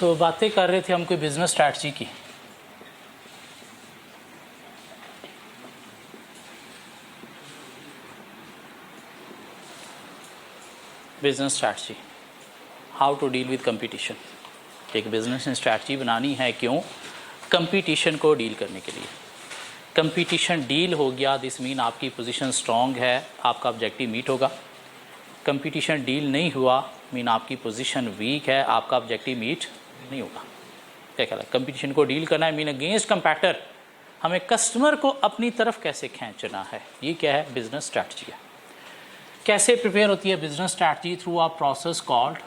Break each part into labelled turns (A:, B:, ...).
A: सो बातें कर रहे थे हम कोई बिजनेस स्ट्रैटेजी की। Business strategy, how to deal with competition. एक बिजनेस में स्ट्रैटेजी बनानी है, क्यों? कंपटीशन को डील करने के लिए। कंपटीशन डील हो गया, दिस मीन आपकी पोजीशन स्ट्रांग है, आपका ऑब्जेक्टिव मीट होगा। कंपटीशन डील नहीं हुआ मीन आपकी पोजीशन वीक है, आपका ऑब्जेक्टिव मीट नहीं होगा। क्या कहता है? कंपटीशन को डील करना है मीन अगेंस्ट कंपैटर हमें कस्टमर को अपनी तरफ कैसे खींचना है, ये क्या है? बिजनेस स्ट्रैटेजी है। कैसे प्रिपेयर होती है business strategy? Through a process called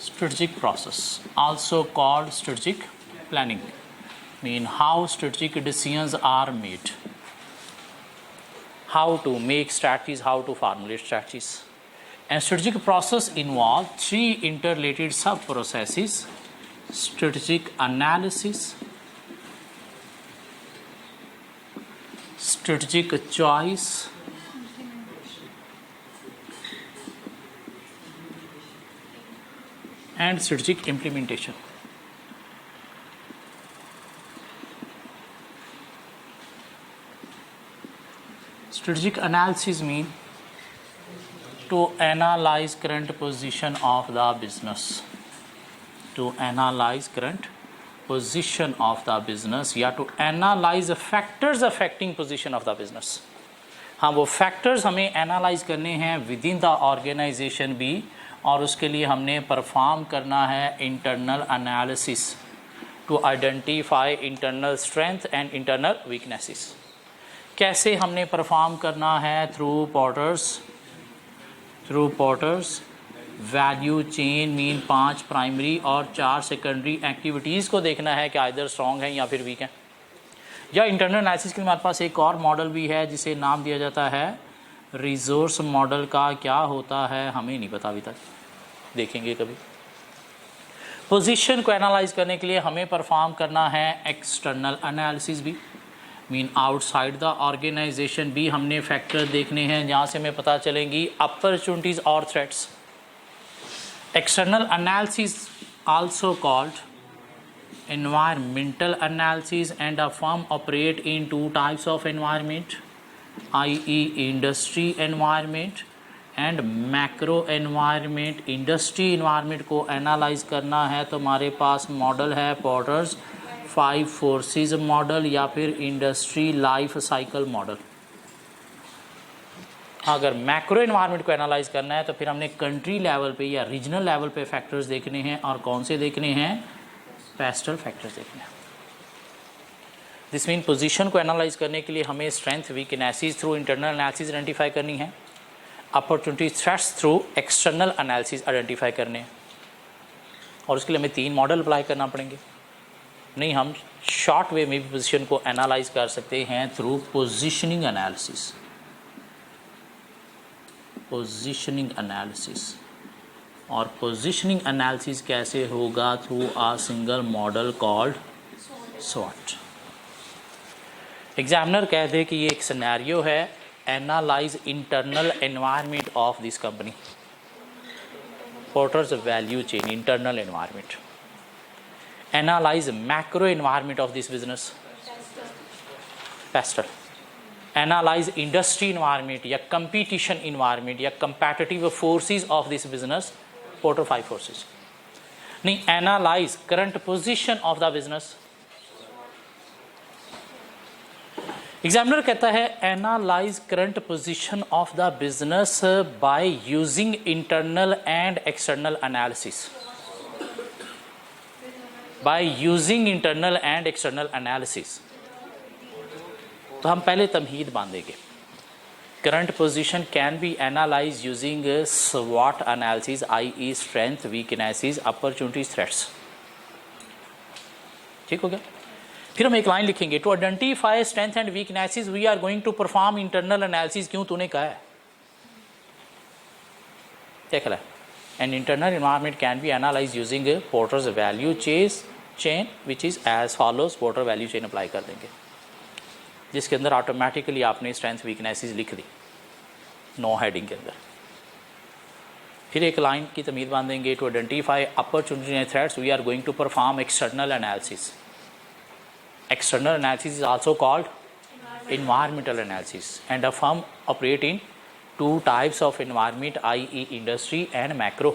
A: strategic process, also called strategic planning, mean how strategic decisions are made, how to make strategies, how to formulate strategies. And strategic process involve three interrelated sub processes: strategic analysis, strategic choice, and strategic implementation. Strategic analysis mean to analyze current position of the business, to analyze current position of the business, या to analyze the factors affecting position of the business. हाँ, वो factors हमें analyze करने हैं within the organization भी, और उसके लिए हमने परफॉर्म करना है internal analysis to identify internal strength and internal weaknesses. कैसे हमने परफॉर्म करना है? Through Porter's value chain, mean 5 primary और 4 सेकेंडरी एक्टिविटीज़ को देखना है कि आइदर स्ट्रॉन्ग है या फिर वीक है। या इंटरनल एनालिसिस के लिए हमारे पास एक और मॉडल भी है जिसे नाम दिया जाता है रिसोर्स मॉडल का। क्या होता है हमें नहीं पता अभी तक, देखेंगे कभी। पोजीशन को एनालाइज करने के लिए हमें परफॉर्म करना है एक्सटर्नल एनालिसिस भी, मीन आउटसाइड द ऑर्गेनाइजेशन भी हमने फैक्टर देखने हैं जहाँ से हमें पता चलेंगी अपॉर्चुनिटीज और threats. External analysis also called environmental analysis, and a firm operate in 2 types of environment, i.e. industry environment and macro environment. industry environment को analyze करना है तो हमारे पास मॉडल है पॉटर्स 5 फोर्सेस मॉडल या फिर इंडस्ट्री लाइफ साइकिल मॉडल। अगर macro environment को एनालाइज करना है तो फिर हमने कंट्री लेवल पे या रीजनल लेवल पे फैक्टर्स देखने हैं, और कौन से देखने हैं? पेस्टल फैक्टर्स देखने हैं। दिस मीन पोजीशन को एनालाइज करने के लिए हमें strength weaknesses through internal analysis identify करनी है, opportunity threats through external analysis identify करने हैं, और उसके लिए हमें 3 मॉडल अप्लाई करना पड़ेंगे। नहीं, हम शॉर्ट वे में भी पोजीशन को एनालाइज कर सकते हैं through positioning analysis. Positioning analysis, और पोजीशनिंग एनालिसिस कैसे होगा? Through a single model called स्वॉट। एग्जामिनर कहते हैं कि ये एक सिनेरियो है, analyse internal environment of this company, Porter's value chain, internal environment. Analyse macro environment of this business, PESTEL. Analyse industry environment या कंपटीशन इन्वायरमेंट या competitive forces of this business, Porter 5 forces. नहीं, analyse current position of the business. Examiner कहता है analyse current position of the business by using internal and external analysis. By using internal and external analysis. तो हम पहले तमहीद बांधेंगे। Current position can be analyse using स्वॉट analysis, i.e. Strength weaknesses opportunities threats. ठीक हो गया? फिर हम एक लाइन लिखेंगे, to identify strength and weaknesses we are going to perform internal analysis. क्यों? तूने कहा है, देख रहा है। An internal environment can be analyse using Porter's value chain which is as follows. Porter value chain apply कर देंगे जिसके अंदर ऑटोमेटिकली आपने स्ट्रेंथ वीकनेसेस लिख दी, नो हेडिंग के अंदर। फिर एक लाइन की तमीद बांधेंगे, to identify opportunity and threats we are going to perform external analysis. External analysis is also called environmental analysis, and a firm operate in two types of environment, i.e. industry and macro.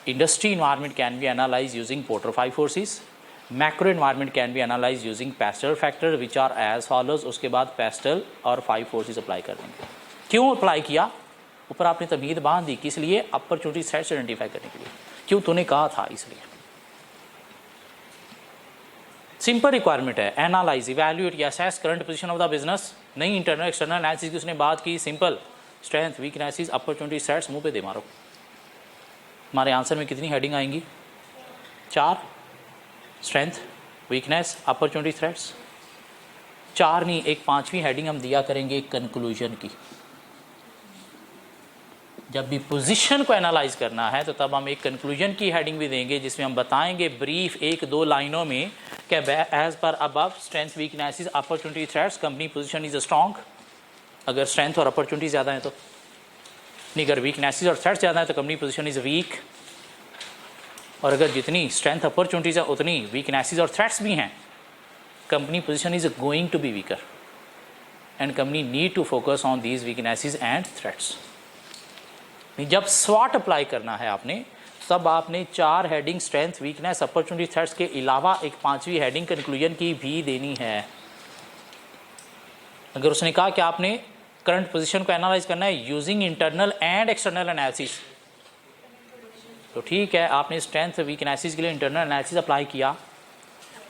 A: Industry environment can be analyzed using Porter 5 forces. Macro environment can be analyzed using Pastel factor which are as follows. उसके बाद Pastel और 5 forces apply कर देंगे। क्यों apply किया? ऊपर आपने तमीद बांध दी, किस लिए? अपॉर्चुनिटी सेट्स आइडेंटिफाई करने के लिए। क्यों? तूने कहा था इसलिए। सिंपल रिक्वायरमेंट है, एनालाइज, इवैल्यूएट या assess current position of the business. नहीं इंटरनल एक्सटर्नल एनालिसिस की उसने बात की, simple, strength, weaknesses, opportunity sets, मुंह पे दे मारो। हमारे आंसर में कितनी हेडिंग आएंगी? 4, स्ट्रेंथ, वीकनेस, अपॉर्चुनिटी थ्रेट्स। 4 नहीं, एक 5वीं हेडिंग हम दिया करेंगे कंक्लूजन की। जब भी पोजीशन को एनालाइज करना है तो तब हम एक कंक्लूजन की हेडिंग भी देंगे जिसमें हम बताएंगे ब्रीफ 1-2 लाइनों में कि as per above strength, weaknesses, opportunity threats company position is strong. अगर स्ट्रेंथ और अपॉर्चुनिटी ज़्यादा है तो नहीं, अगर वीकनेसेस और थ्रेट्स ज़्यादा है तो कंपनी पोजीशन इज वीक। और अगर जितनी स्ट्रेंथ अपॉर्चुनिटीज है उतनी वीकनेसेस और थ्रेट्स भी हैं, company position is going to be weaker and company need to focus on these weaknesses and threats. जब स्वॉट अप्लाई करना है आपने, तब आपने 4 heading strength, weakness, opportunity threats के अलावा एक 5वीं हेडिंग कंक्लूजन की भी देनी है। अगर उसने कहा कि आपने करंट पोजीशन को एनालाइज करना है using internal and external analysis, तो ठीक है, आपने स्ट्रेंथ, वीकनेसेस के लिए इंटरनल एनालिसिस अप्लाई किया,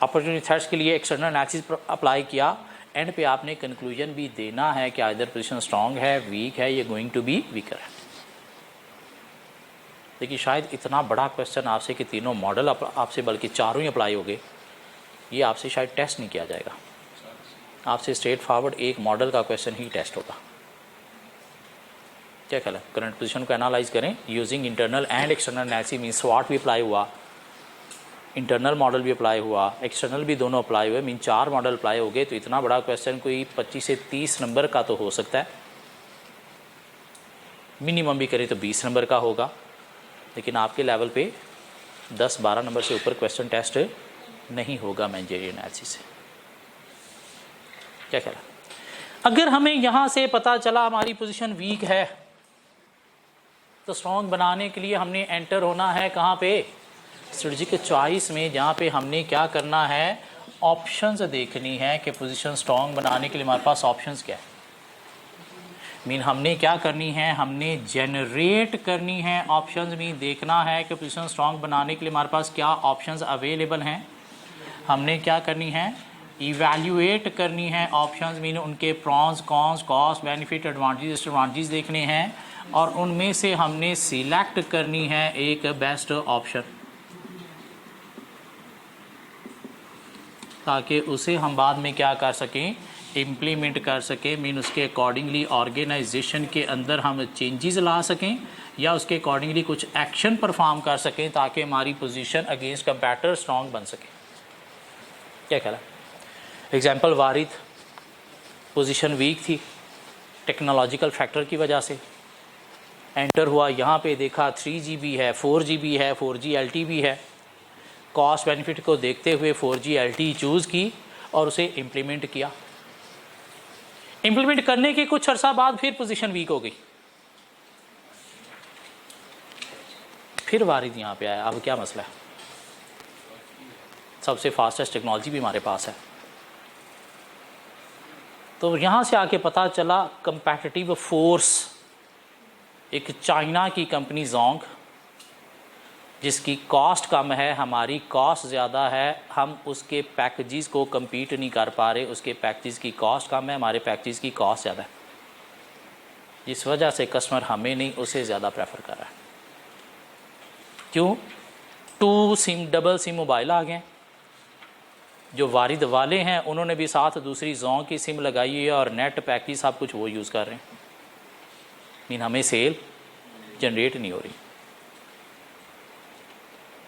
A: अपॉर्चुनिटी थ्रेट्स के लिए एक्सटर्नल एनालिसिस अप्लाई किया, एंड पे आपने कंक्लूजन भी देना है कि आइदर पोजीशन स्ट्रॉन्ग है, वीक है, या गोइंग टू बी वीकर है। देखिए शायद इतना बड़ा क्वेश्चन आपसे कि तीनों मॉडल आपसे बल्कि चारों ही अप्लाई हो गए, ये आपसे शायद टेस्ट नहीं किया जाएगा। आपसे स्ट्रेट फॉरवर्ड एक मॉडल का क्वेश्चन ही टेस्ट होगा। क्या ख्याल है? करंट पोजीशन को एनालाइज करें using internal and external analysis, mean स्वॉट भी अप्लाई हुआ, इंटरनल मॉडल भी अप्लाई हुआ, एक्सटर्नल भी दोनों अप्लाई हुए, मीन 4 मॉडल अप्लाई हो गए। तो इतना बड़ा क्वेश्चन कोई 25 से 30 नंबर का तो हो सकता है, मिनिमम भी करें तो 20 नंबर का होगा, लेकिन आपके लेवल पे 10-12 नंबर से ऊपर क्वेश्चन टेस्ट नहीं होगा मैनेजरियल एनालिसिस से। क्या ख्याल है? अगर हमें यहाँ से पता चला हमारी पोजीशन वीक है, तो स्ट्रॉन्ग बनाने के लिए हमने एंटर होना है कहाँ पे? स्ट्रेटेजिक चॉइस में, जहाँ पे हमने क्या करना है? ऑप्शंस देखनी है कि पोजीशन स्ट्रॉन्ग बनाने के लिए हमारे पास ऑप्शंस क्या है। मीन हमने क्या करनी है? हमने जनरेट करनी है ऑप्शंस। मीन देखना है कि पोजीशन स्ट्रॉन्ग बनाने के लिए हमारे पास क्या ऑप्शंस अवेलेबल हैं। हमने क्या करनी है? इवैल्यूएट करनी है ऑप्शंस। मीन उनके prawns, cons, cost, benefit, advantage, disadvantage देखने हैं, और उनमें से हमने सिलेक्ट करनी है एक बेस्ट ऑप्शन, ताकि उसे हम बाद में क्या कर सकें? इम्प्लीमेंट कर सकें। मीन उसके अकॉर्डिंगली ऑर्गेनाइजेशन के अंदर हम चेंजेस ला सकें, या उसके अकॉर्डिंगली कुछ एक्शन परफॉर्म कर सकें, ताकि हमारी पोजीशन अगेंस्ट कंपैटर स्ट्रॉन्ग बन सके। क्या ख्याल है? एग्जांपल, वारिद पोजीशन वीक थी टेक्नोलॉजिकल फैक्टर की वजह से, एंटर हुआ, यहाँ पे देखा 3GB है, 4GB है, 4G LT भी है, कॉस्ट बेनिफिट को देखते हुए 4G LT चूज़ की और उसे इम्प्लीमेंट किया। इम्प्लीमेंट करने के कुछ अर्सा बाद फिर पोजीशन वीक हो गई, फिर वारिद यहाँ पे आया। अब क्या मसला है? सबसे फास्टेस्ट टेक्नोलॉजी भी हमारे पास है। तो यहाँ से आके पता चला कंपैटिटिव फोर्स, एक चाइना की कंपनी जोंग, जिसकी कॉस्ट कम है, हमारी कॉस्ट ज़्यादा है, हम उसके पैकेजेस को compete नहीं कर पा रहे, उसके पैकेजेस की कॉस्ट कम है, हमारे पैकेजेस की कॉस्ट ज़्यादा है, जिस वजह से कस्टमर हमें नहीं उसे ज़्यादा प्रेफर कर रहा है। क्यों? 2 सिम, डबल सिम मोबाइल आ गए। जो वारिद वाले हैं उन्होंने भी साथ दूसरी जोंग की सिम लगाई है और नेट पैकेज सब कुछ वो यूज़ कर रहे हैं। मीन हमें सेल जनरेट नहीं हो रही।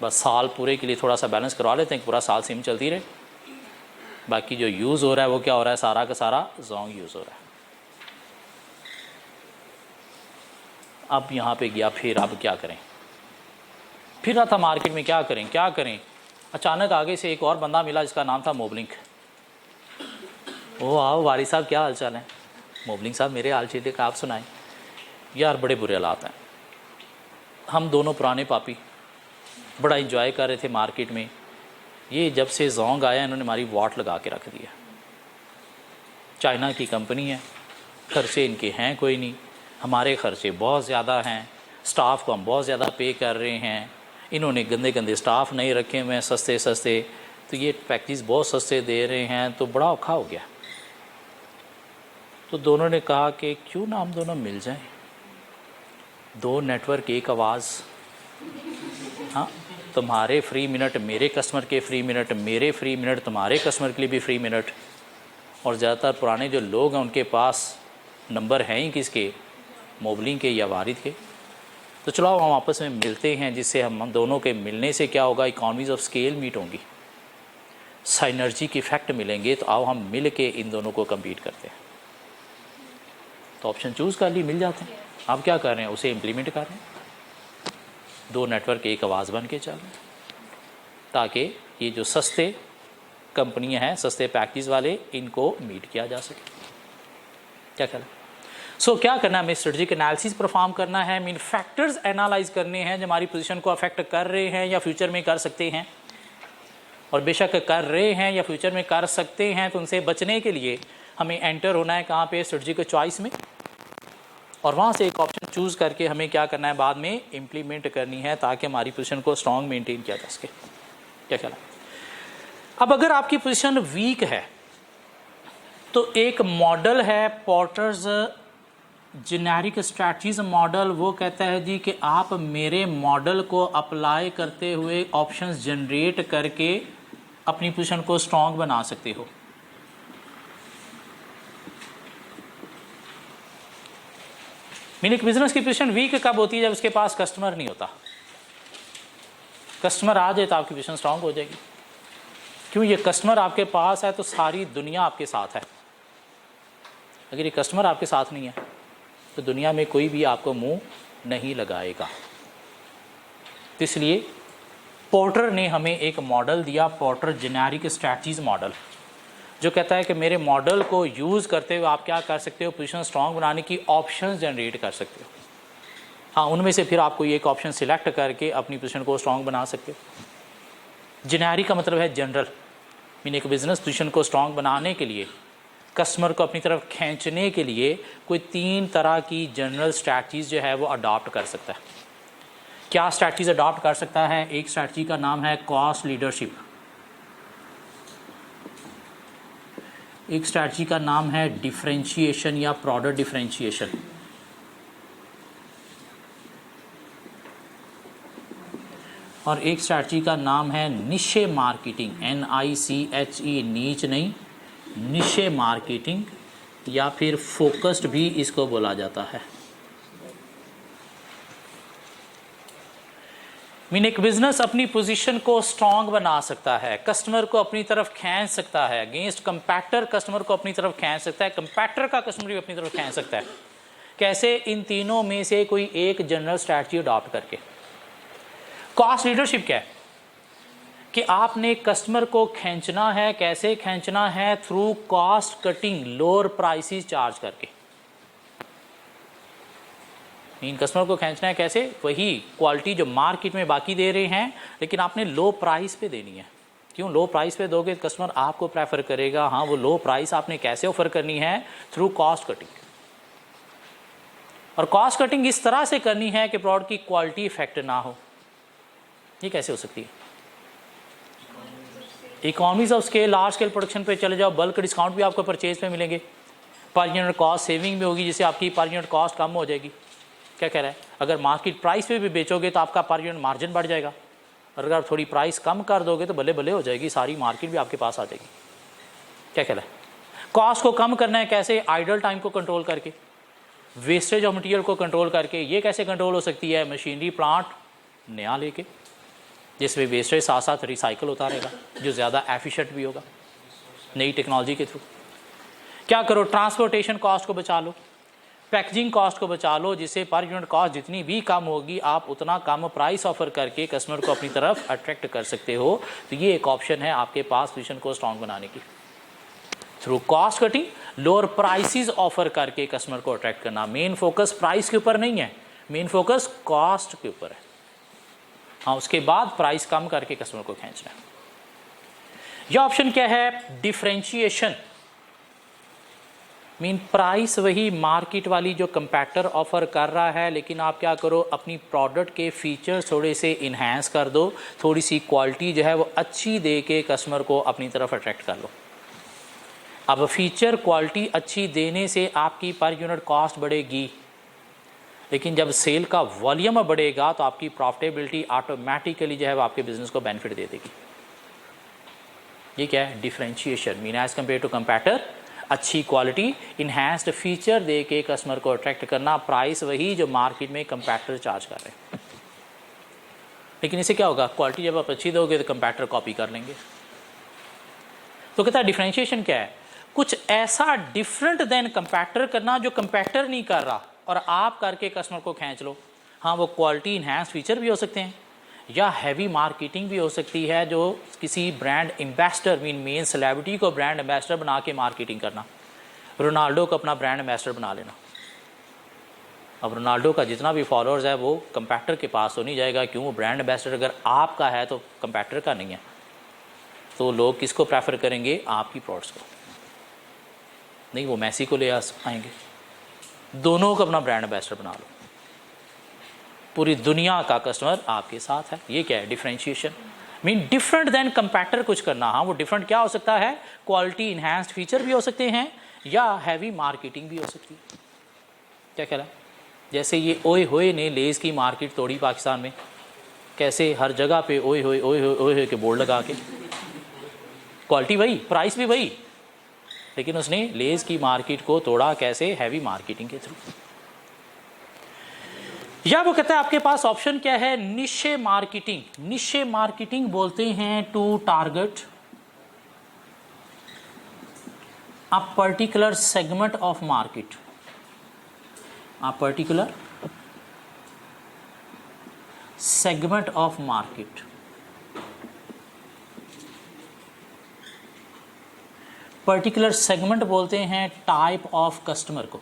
A: बस साल पूरे के लिए थोड़ा सा बैलेंस करवा लेते हैं, पूरा साल सिम चलती रहे, बाकी जो यूज़ हो रहा है वो क्या हो रहा है? सारा का सारा जोंग यूज़ हो रहा है। अब यहाँ पे गया, फिर अब क्या करें, फिर रहा था मार्केट में, क्या करें क्या करें। अचानक आगे से एक और बंदा मिला जिसका नाम था मोबलिंक। ओ आओ वारिस साहब, क्या हाल चाल है? मोबलिंक साहब मेरे हाल चाल का आप सुनाएं। यार बड़े बुरे हालात हैं, हम दोनों पुराने पापी बड़ा इंजॉय कर रहे थे मार्केट में, ये जब से जोंग आया इन्होंने हमारी वाट लगा के रख दिया। चाइना की कंपनी है, खर्चे इनके हैं कोई नहीं, हमारे खर्चे बहुत ज़्यादा हैं, स्टाफ को हम बहुत ज़्यादा पे कर रहे हैं, इन्होंने गंदे गंदे स्टाफ नहीं रखे हुए हैं सस्ते सस्ते, तो ये पैकेज बहुत सस्ते दे रहे हैं, तो बड़ा औखा हो गया। तो दोनों ने कहा कि क्यों ना हम दोनों मिल जाएं, दो नेटवर्क एक आवाज़। हाँ, तुम्हारे फ्री मिनट मेरे कस्टमर के फ्री मिनट, मेरे फ्री मिनट तुम्हारे कस्टमर के लिए भी फ्री मिनट। और ज़्यादातर पुराने जो लोग हैं उनके पास नंबर हैं ही किसके, मोबलिंग के या वारिद के। तो चलो हम आपस में मिलते हैं, जिससे हम दोनों के मिलने से क्या होगा, इकॉनमीज़ ऑफ स्केल मीट होंगी, साइनर्जी की इफेक्ट मिलेंगे। तो आओ हम मिल के इन दोनों को कम्पीट करते हैं। तो ऑप्शन चूज़ कर ली, मिल जाते हैं। आप क्या कर रहे हैं, उसे इम्प्लीमेंट कर रहे हैं, दो नेटवर्क एक आवाज़ बन के चल रहे हैं, ताकि ये जो सस्ते कंपनियां हैं, सस्ते पैकेज वाले, इनको मीट किया जा सके। क्या करें? सो क्या करना है, हमें स्ट्रेटेजिक एनालिसिस परफॉर्म करना है, मीन फैक्टर्स एनालाइज करने हैं जो हमारी पोजीशन को अफेक्ट कर रहे हैं या फ्यूचर में कर सकते हैं, और बेशक कर रहे हैं या फ्यूचर में कर सकते हैं, तो उनसे बचने के लिए हमें एंटर होना है कहाँ पे, स्ट्रेटेजिक चॉइस में, और वहाँ से एक ऑप्शन चूज़ करके हमें क्या करना है, बाद में इम्प्लीमेंट करनी है, ताकि हमारी पोजीशन को स्ट्रॉन्ग मेंटेन किया जा सके। क्या ख्याल है? अब अगर आपकी पोजीशन वीक है तो एक मॉडल है पोर्टर्स जेनेरिक स्ट्रैटेजीज मॉडल, वो कहता है जी कि आप मेरे मॉडल को अप्लाई करते हुए ऑप्शंस जनरेट करके अपनी पोजीशन को स्ट्रॉन्ग बना सकते हो। मीन एक बिजनेस की पोजीशन वीक कब होती है, जब उसके पास कस्टमर नहीं होता। कस्टमर आ जाए तो आपकी पोजीशन स्ट्रांग हो जाएगी। क्यों? ये कस्टमर आपके पास है तो सारी दुनिया आपके साथ है। अगर ये कस्टमर आपके साथ नहीं है तो दुनिया में कोई भी आपको मुंह नहीं लगाएगा। तो इसलिए पोर्टर ने हमें एक मॉडल दिया, पोर्टर जेनेरिक स्ट्रैटेजीज मॉडल, जो कहता है कि मेरे मॉडल को यूज़ करते हुए आप क्या कर सकते हो, पोजीशन स्ट्रांग बनाने की ऑप्शंस जनरेट कर सकते हो। हाँ, उनमें से फिर आप कोई एक ऑप्शन सिलेक्ट करके अपनी पोजीशन को स्ट्रांग बना सकते हो। जेनेरिक का मतलब है जनरल, मीन एक बिजनेस पोजीशन को स्ट्रांग बनाने के लिए, कस्टमर को अपनी तरफ खींचने के लिए कोई 3 तरह की जनरल स्ट्रैटेजीज जो है वो अडॉप्ट कर सकता है। क्या स्ट्रैटेजीज अडॉप्ट कर सकता है? एक स्ट्रैटेजी का नाम है कॉस्ट लीडरशिप, एक स्ट्रैटेजी का नाम है डिफरेंशिएशन या प्रोडक्ट डिफरेंशिएशन, और एक स्ट्रैटेजी का नाम है निशे मार्केटिंग, NICHE, नीच नहीं, निशे मार्केटिंग, या फिर फोकस्ड भी इसको बोला जाता है। मीन एक बिजनेस अपनी पोजीशन को स्ट्रांग बना सकता है, कस्टमर को अपनी तरफ खींच सकता है, अगेंस्ट कंपैक्टर कस्टमर को अपनी तरफ खींच सकता है, कंपैक्टर का कस्टमर भी अपनी तरफ खींच सकता है। कैसे? इन तीनों में से कोई एक जनरल स्ट्रैटेजी अडॉप्ट करके। कॉस्ट लीडरशिप क्या है कि आपने कस्टमर को खींचना है, कैसे खींचना है? Through cost cutting, lower prices charge करके। इन कस्टमर को खींचना है कैसे? वही क्वालिटी जो मार्केट में बाकी दे रहे हैं, लेकिन आपने लो प्राइस पे देनी है। क्यों? लो प्राइस पे दोगे कस्टमर आपको प्रेफर करेगा। हाँ, वो लो प्राइस आपने कैसे ऑफर करनी है? Through cost cutting. और कॉस्ट कटिंग इस तरह से करनी है कि प्रोडक्ट की क्वालिटी इफेक्ट ना हो। ये कैसे हो सकती है? Economies of scale, large scale production पे चले जाओ, बल्क डिस्काउंट भी आपको परचेज पे मिलेंगे, पर यूनिट कॉस्ट सेविंग भी होगी, जिससे आपकी पर यूनिट कॉस्ट कम हो जाएगी। क्या कह रहा है? अगर मार्केट प्राइस पे भी बेचोगे तो आपका पर यूनिट मार्जिन बढ़ जाएगा, और अगर थोड़ी प्राइस कम कर दोगे तो भले भले हो जाएगी, सारी मार्केट भी आपके पास आ जाएगी। क्या कह रहा है? कॉस्ट को कम करना है कैसे? आइडल टाइम को कंट्रोल करके, वेस्टेज ऑफ मटेरियल को कंट्रोल करके। ये कैसे कंट्रोल हो सकती है? मशीनरी प्लांट नया लेके, जिसमें वेस्टेज साथ साथ रिसाइकल होता रहेगा, जो ज़्यादा एफिशिएंट भी होगा नई टेक्नोलॉजी के थ्रू। क्या करो? ट्रांसपोर्टेशन कॉस्ट को बचा लो। पैकेजिंग कॉस्ट को बचा लो, जिससे पर यूनिट कॉस्ट जितनी भी कम होगी आप उतना कम प्राइस ऑफर करके कस्टमर को अपनी तरफ अट्रैक्ट कर सकते हो। तो ये एक ऑप्शन है आपके पास पोजीशन को स्ट्रॉन्ग बनाने की, through cost cutting, lower prices offer करके कस्टमर को अट्रैक्ट करना। मेन फोकस प्राइस के ऊपर नहीं है, मेन फोकस कॉस्ट के ऊपर है। हाँ, उसके बाद प्राइस कम करके कस्टमर को खींचना है। यह ऑप्शन क्या है? डिफरेंशिएशन। मीन प्राइस वही मार्केट वाली जो कंपैक्टर ऑफर कर रहा है, लेकिन आप क्या करो, अपनी प्रोडक्ट के फीचर्स थोड़े से इन्हांस कर दो, थोड़ी सी क्वालिटी जो है वो अच्छी दे के कस्टमर को अपनी तरफ अट्रैक्ट कर लो। अब फीचर क्वालिटी अच्छी देने से आपकी पर यूनिट कॉस्ट बढ़ेगी, लेकिन जब सेल का वॉल्यूम बढ़ेगा तो आपकी प्रॉफिटेबिलिटी ऑटोमेटिकली जो है वो आपके बिजनेस को बेनिफिट दे देगी। ये क्या है? Differentiation. Mean as compare to competitor, अच्छी क्वालिटी, इन्हांस्ड फीचर दे के कस्टमर को अट्रैक्ट करना। प्राइस वही जो मार्केट में कंपैक्टर चार्ज कर रहे हैं, लेकिन इससे क्या होगा? क्वालिटी जब आप अच्छी दोगे तो कंपैक्टर कॉपी कर लेंगे। तो कहता है डिफरेंशिएशन क्या है? कुछ ऐसा डिफरेंट देन कंपैक्टर करना जो कंपैक्टर नहीं कर रहा और आप करके कस्टमर को खींच लो। हाँ, वो क्वालिटी इन्हांस फीचर भी हो सकते हैं, या हैवी मार्केटिंग भी हो सकती है, जो किसी brand ambassador, mean main celebrity को ब्रांड एम्बेसडर बना के मार्केटिंग करना। रोनाल्डो को अपना ब्रांड एम्बेसडर बना लेना। अब रोनाल्डो का जितना भी फॉलोअर्स है वो कंपैक्टर के पास तो नहीं जाएगा, क्यों? वो ब्रांड एम्बेसडर अगर आपका है तो कंपैक्टर का नहीं है। तो लोग किसको प्रेफर करेंगे? आपकी प्रोडक्ट्स को, नहीं वो मैसी को ले आएंगे। दोनों को अपना ब्रांड एम्बेसडर बना लो, पूरी दुनिया का कस्टमर आपके साथ है। ये क्या है? Differentiation. Mean different than competitor कुछ करना। हाँ, वो डिफरेंट क्या हो सकता है? क्वालिटी इन्हांस्ड फीचर भी हो सकते हैं, या हैवी मार्केटिंग भी हो सकती है। क्या ख्याल है? जैसे ये ओए होए ने लेज़ की मार्केट तोड़ी पाकिस्तान में, कैसे हर जगह पे ओए होए ओए होए ओए होए के बोर्ड लगा के, क्वालिटी वही, प्राइस भी वही, लेकिन उसने लेज़ की मार्केट को तोड़ा कैसे? हैवी मार्केटिंग के थ्रू। या वो कहता है आपके पास ऑप्शन क्या है? Niche marketing. निशे मार्केटिंग बोलते हैं to target a particular segment of market, a particular segment of market. Particular segment बोलते हैं टाइप ऑफ कस्टमर को।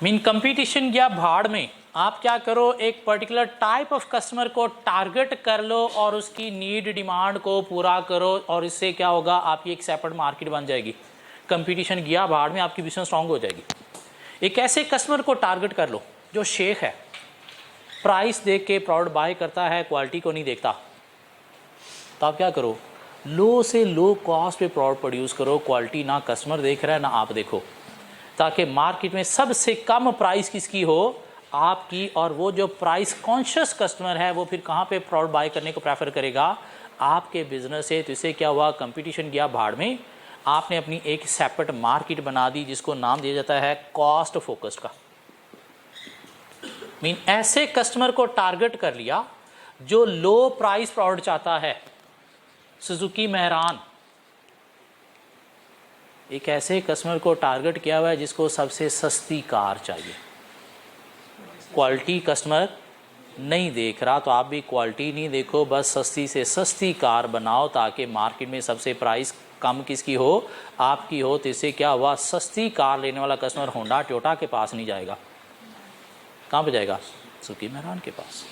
A: मीन कंपटीशन या भाड़ में आप क्या करो, एक पर्टिकुलर टाइप ऑफ कस्टमर को टारगेट कर लो और उसकी नीड डिमांड को पूरा करो, और इससे क्या होगा? आपकी एक सेपरेट मार्केट बन जाएगी। कंपटीशन गया भाड़ में, आपकी बिजनेस स्ट्रांग हो जाएगी। एक ऐसे कस्टमर को टारगेट कर लो जो शेख है, प्राइस देख के प्रोडक्ट बाय करता है, क्वालिटी को नहीं देखता। तो आप क्या करो? लो से लो कॉस्ट पे प्रोडक्ट प्रोड्यूस करो, क्वालिटी ना कस्टमर देख रहा है ना आप देखो, ताकि मार्केट में सबसे कम प्राइस किसकी हो? आपकी। और वो जो प्राइस कॉन्शियस कस्टमर है वो फिर कहाँ पे प्रोडक्ट बाय करने को प्रेफर करेगा? आपके बिजनेस से। तो इससे क्या हुआ? कंपटीशन गया भाड़ में, आपने अपनी एक सेपरेट मार्केट बना दी, जिसको नाम दिया जाता है कॉस्ट फोकस्ड का। मीन ऐसे कस्टमर को टारगेट कर लिया जो लो प्राइस प्रोडक्ट चाहता है। सुजुकी मेहरान एक ऐसे कस्टमर को टारगेट किया हुआ है जिसको सबसे सस्ती कार चाहिए। क्वालिटी कस्टमर नहीं देख रहा, तो आप भी क्वालिटी नहीं देखो, बस सस्ती से सस्ती कार बनाओ, ताकि मार्केट में सबसे प्राइस कम किसकी हो? आपकी हो। तो इससे क्या हुआ? सस्ती कार लेने वाला कस्टमर होंडा टोयोटा के पास नहीं जाएगा, कहाँ पे जाएगा? सुजुकी मेहरान के पास।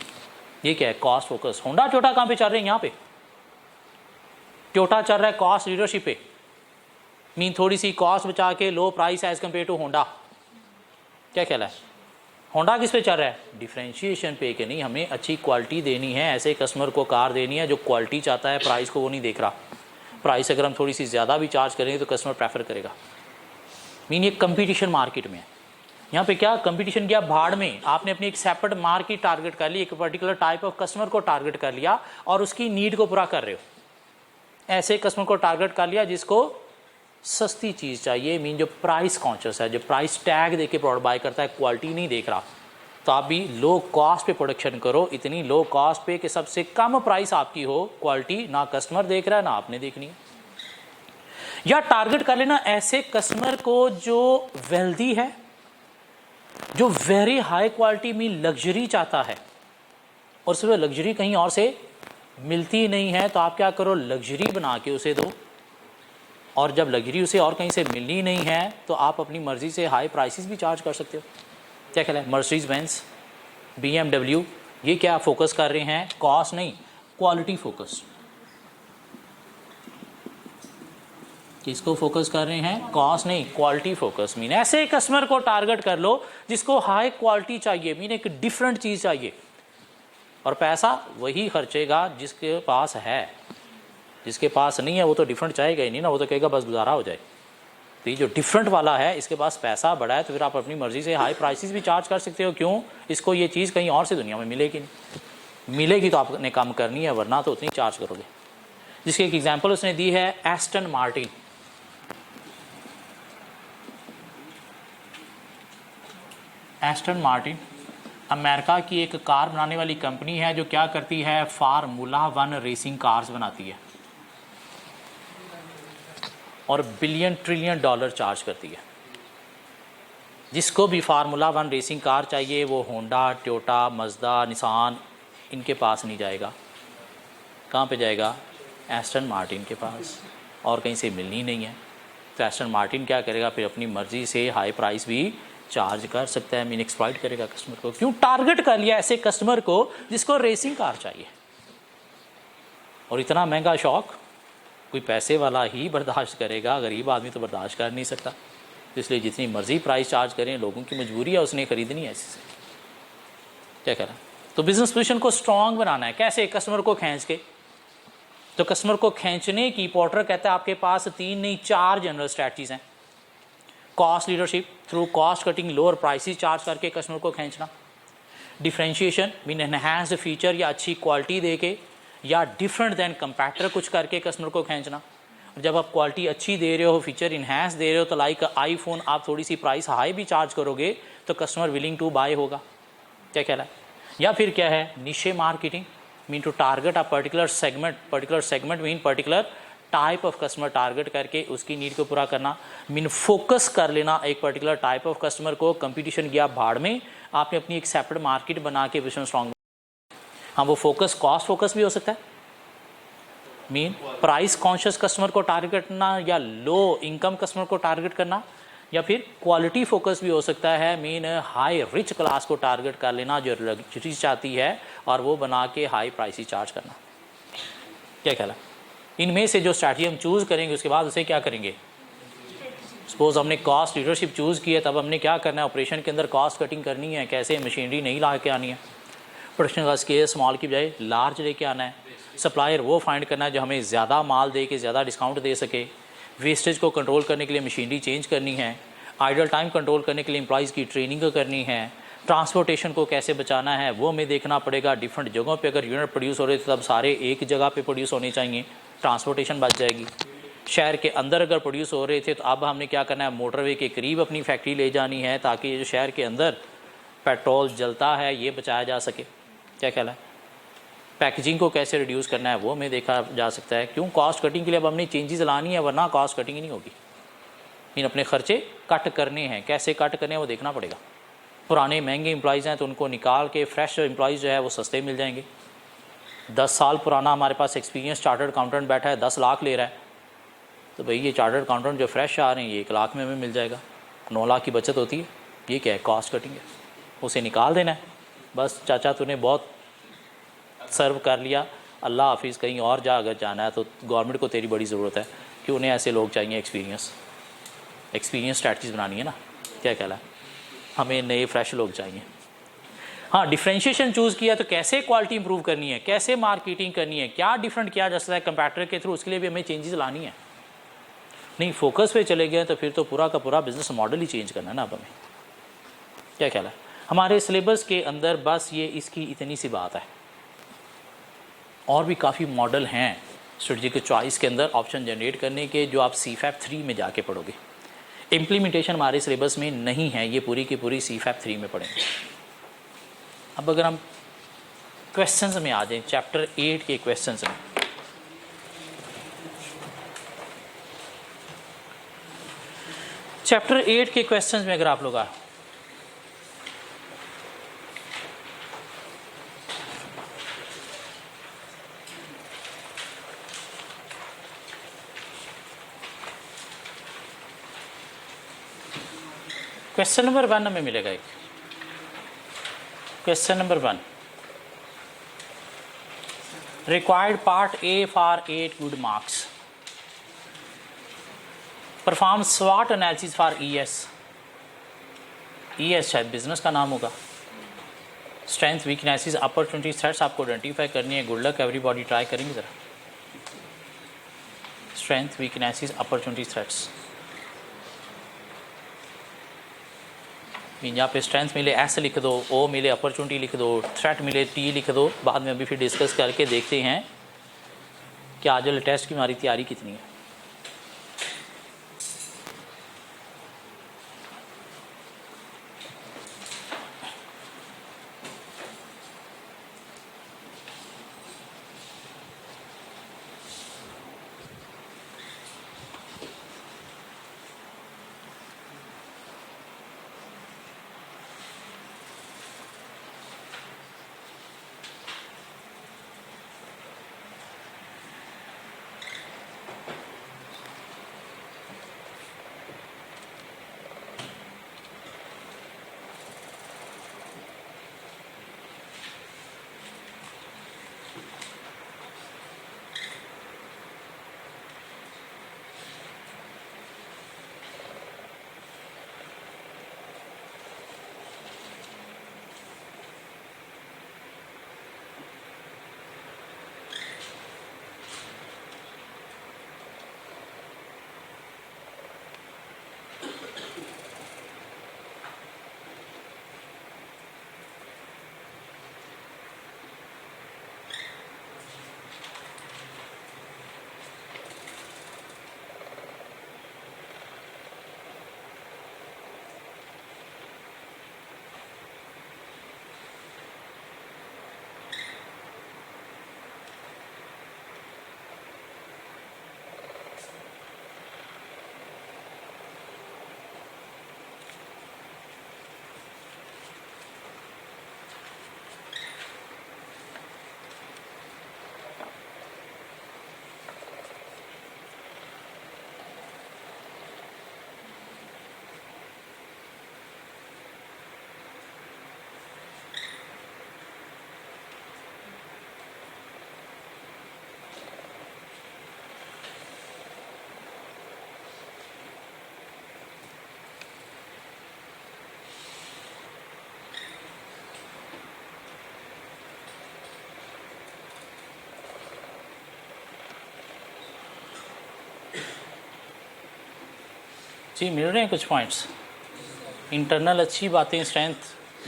A: ये क्या है? Cost focus. होंडा टोयोटा कहाँ पे चल रहे हैं? यहाँ पे टोयोटा चल रहा है कॉस्ट लीडरशिप पे। मीन थोड़ी सी कॉस्ट बचा के low price as compare to Honda. क्या ख्याल है? होंडा किस पे चल रहा है? डिफरेंशिएशन पे, कि नहीं हमें अच्छी क्वालिटी देनी है, ऐसे कस्टमर को कार देनी है जो क्वालिटी चाहता है, प्राइस को वो नहीं देख रहा। प्राइस अगर हम थोड़ी सी ज़्यादा भी चार्ज करेंगे तो कस्टमर प्रेफर करेगा। मीन ये कंपटीशन मार्केट में है। यहाँ पे क्या कंपटीशन गया भाड़ में, आपने अपनी एक सेपरेट मार्केट टारगेट कर ली, एक पर्टिकुलर टाइप ऑफ कस्टमर को टारगेट कर लिया और उसकी नीड को पूरा कर रहे हो। ऐसे कस्टमर को टारगेट कर लिया जिसको सस्ती चीज़ चाहिए, मीन जो प्राइस कॉन्शियस है, जो प्राइस टैग देख के प्रोडक्ट बाय करता है, क्वालिटी नहीं देख रहा। तो आप भी लो कॉस्ट पे प्रोडक्शन करो, इतनी लो कॉस्ट पे कि सबसे कम प्राइस आपकी हो, क्वालिटी ना कस्टमर देख रहा है ना आपने देखनी है। या टारगेट कर लेना ऐसे कस्टमर को जो वेल्दी है, जो वेरी हाई क्वालिटी में लग्जरी चाहता है और सिर्फ लग्जरी कहीं और से मिलती नहीं है, तो आप क्या करो, लग्जरी बना के उसे दो। और जब लग्जरी उसे और कहीं से मिलनी नहीं है तो आप अपनी मर्जी से हाई प्राइसेस भी चार्ज कर सकते हो। क्या ख्याल है? मर्सिडीज बेंज, BMW, ये क्या फोकस कर रहे हैं? कॉस्ट नहीं, क्वालिटी फोकस। किसको फोकस कर रहे हैं? कॉस्ट नहीं, क्वालिटी फोकस। मीन ऐसे कस्टमर को टारगेट कर लो जिसको हाई क्वालिटी चाहिए, मीन एक डिफरेंट चीज़ चाहिए, और पैसा वही खर्चेगा जिसके पास है। जिसके पास नहीं है वो तो डिफरेंट चाहेगा ही नहीं ना, वो तो कहेगा बस गुजारा हो जाए। तो ये जो डिफरेंट वाला है, इसके पास पैसा बड़ा है, तो फिर आप अपनी मर्जी से हाई प्राइसेस भी चार्ज कर सकते हो। क्यों? इसको ये चीज़ कहीं और से दुनिया में मिलेगी नहीं। मिलेगी तो आपने कम करनी है, वरना तो उतनी चार्ज करोगे। जिसकी एक एग्जांपल उसने दी है Aston Martin. Aston Martin America की एक कार बनाने वाली कंपनी है जो क्या करती है, फार्मूला 1 रेसिंग कार्स बनाती है और बिलियन ट्रिलियन डॉलर चार्ज करती है। जिसको भी फार्मूला 1 रेसिंग कार चाहिए वो होंडा, टोयोटा, मज़दा, निसान, इनके पास नहीं जाएगा। कहाँ पे जाएगा? एस्टन मार्टिन के पास, और कहीं से मिलनी नहीं है। तो एस्टन मार्टिन क्या करेगा, फिर अपनी मर्ज़ी से हाई प्राइस भी चार्ज कर सकता है, मीन एक्सप्लॉइट करेगा कस्टमर को। क्यों? टारगेट कर लिया ऐसे कस्टमर को जिसको रेसिंग कार चाहिए। और इतना महंगा शौक कोई पैसे वाला ही बर्दाश्त करेगा, गरीब आदमी तो बर्दाश्त कर नहीं सकता। तो इसलिए जितनी मर्जी प्राइस चार्ज करें, लोगों की मजबूरी है, उसने खरीदनी है ऐसे से। क्या कह रहा है? तो बिजनेस पोजीशन को स्ट्रांग बनाना है। कैसे? कस्टमर को खींच के। तो कस्टमर को खींचने की पोर्टर कहता है आपके पास 3 नहीं 4 जनरल स्ट्रैटेजीज हैं। Cost leadership through cost cutting, lower prices charge करके कस्टमर को खींचना। डिफरेंशिएशन मीन एनहांस्ड फीचर या अच्छी क्वालिटी दे के, या डिफरेंट देन कंपैटिटर कुछ करके कस्टमर को खींचना। जब आप क्वालिटी अच्छी दे रहे हो, फीचर इन्हांस दे रहे हो, तो लाइक आईफोन आप थोड़ी सी प्राइस हाई भी चार्ज करोगे तो कस्टमर विलिंग टू बाय होगा। क्या कह रहा है? या फिर क्या है? Niche marketing mean to target a particular segment mean particular type of customer target करके उसकी नीड को पूरा करना। मीन फोकस कर लेना एक पर्टिकुलर टाइप ऑफ कस्टमर को। कंपटीशन गया भाड़ में, आपने अपनी एक सेपरेट मार्केट बना के विजन स्ट्रॉन्ग। हाँ, वो फोकस कॉस्ट फोकस भी हो सकता है, मीन प्राइस कॉन्शियस कस्टमर को टारगेट करना, या लो इनकम कस्टमर को टारगेट करना, या फिर क्वालिटी फोकस भी हो सकता है, मीन हाई रिच क्लास को टारगेट कर लेना जो लग्जरी चाहती है और वो बना के हाई प्राइस चार्ज करना। क्या ख्याल है? इनमें से जो स्ट्रैटेजी हम चूज़ करेंगे उसके बाद उसे क्या करेंगे? सपोज हमने कॉस्ट लीडरशिप चूज़ की है, तब हमने क्या करना है? ऑपरेशन के अंदर कॉस्ट कटिंग करनी है। कैसे? मशीनरी नहीं ला के आनी है, प्रोडक्शन का स्केल स्मॉल की बजाय लार्ज लेके आना है। सप्लायर वो फाइंड करना है जो हमें ज़्यादा माल दे के ज़्यादा डिस्काउंट दे सके। वेस्टेज को कंट्रोल करने के लिए मशीनरी चेंज करनी है। आइडल टाइम कंट्रोल करने के लिए एम्प्लॉइज़ की ट्रेनिंग करनी है। ट्रांसपोर्टेशन को कैसे बचाना है वो हमें देखना पड़ेगा। डिफरेंट जगहों पे अगर यूनिट प्रोड्यूस हो रहे थे तब सारे एक जगह पे प्रोड्यूस होने चाहिए, ट्रांसपोर्टेशन बच जाएगी। शहर के अंदर अगर प्रोड्यूस हो रहे थे तो अब हमने क्या करना है? मोटरवे के करीब अपनी फैक्ट्री ले जानी है ताकि ये जो शहर के अंदर पेट्रोल जलता है ये बचाया जा सके। क्या ख्याल है? पैकेजिंग को कैसे रिड्यूस करना है वो हमें देखा जा सकता है। क्यों? कॉस्ट कटिंग के लिए अब हमने चेंजेस लानी है, वरना कॉस्ट कटिंग ही नहीं होगी। इन अपने खर्चे कट करने हैं, कैसे कट करने हैं वो देखना पड़ेगा। पुराने महंगे एम्प्लॉइज़ हैं तो उनको निकाल के फ्रेश एम्प्लॉइज़ जो है वो सस्ते मिल जाएंगे। 10 साल पुराना हमारे पास एक्सपीरियंस चार्टर्ड अकाउंटेंट बैठा है, 10 लाख ले रहा है, तो भाई ये चार्टर्ड अकाउंटेंट जो फ्रेश आ रहे हैं ये 1 लाख में हमें मिल जाएगा। 9 लाख की बचत होती है। ये क्या है? कॉस्ट कटिंग है। उसे निकाल देना है बस। चाचा तूने बहुत सर्व कर लिया, अल्लाह हाफिज़, कहीं और जा अगर जाना है तो गवर्नमेंट को तेरी बड़ी ज़रूरत है कि उन्हें ऐसे लोग चाहिए। एक्सपीरियंस स्ट्रैटेजीज बनानी है ना। क्या कहला है? हमें नए फ्रेश लोग चाहिए। हाँ, डिफरेंशिएशन चूज़ किया तो कैसे क्वालिटी इंप्रूव करनी है, कैसे मार्केटिंग करनी है, क्या डिफरेंट किया जा सकता है कंपैटिटर के थ्रू, उसके लिए भी हमें चेंजेस लानी है। नहीं फोकस पे चले गए तो फिर तो पूरा का पूरा बिजनेस मॉडल ही चेंज करना है ना अब हमें। क्या ख्याल है? हमारे सिलेबस के अंदर बस ये इसकी इतनी सी बात है, और भी काफ़ी मॉडल हैं स्ट्रेटजिक चॉइस के अंदर ऑप्शन जनरेट करने के जो आप CFAP 3 में जाके पढ़ोगे। इम्प्लीमेंटेशन हमारे सिलेबस में नहीं है, ये पूरी की पूरी CFAP 3 में पढ़ेंगे। अब अगर हम क्वेश्चंस में आ जाएं, चैप्टर 8 के क्वेश्चंस में, चैप्टर 8 के क्वेश्चंस में अगर आप लोग आए, क्वेश्चन नंबर 1 हमें मिलेगा एक। Question number 1, required part A for 8 good marks, perform स्वॉट एनालिसिस फॉर ईएस। ईएस शायद बिजनेस का नाम होगा। स्ट्रेंथ, वीकनेसेस, अपॉर्चुनिटी, थ्रेट्स आपको आइडेंटिफाई करनी है। गुड लक एवरीबॉडी, ट्राई करेंगे ज़रा। Strength, weaknesses, opportunity, threats. यहाँ पे स्ट्रेंथ मिले एस लिख दो, ओ मिले अपॉर्चुनिटी लिख दो, थ्रेट मिले टी लिख दो। बाद में अभी फिर डिस्कस करके देखते हैं कि आज वाले टेस्ट की हमारी तैयारी कितनी है। जी मिल रहे हैं कुछ पॉइंट्स। इंटरनल अच्छी बातें, स्ट्रेंथ,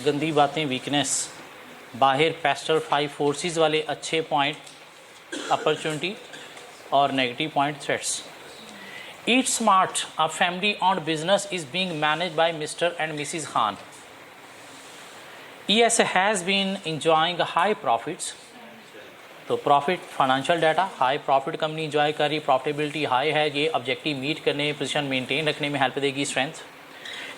A: गंदी बातें वीकनेस, बाहर पेस्टल 5 फोर्सेस वाले अच्छे पॉइंट, अपॉर्चुनिटी और negative point, threats. Eat Smart, a family owned business is being manage by mister and missus Khan. ES has been enjoying high profits. तो profit, financial data, high profit company enjoy कर रही, profitability high है, ये objective meet करने, position maintain रखने में help देगी strength.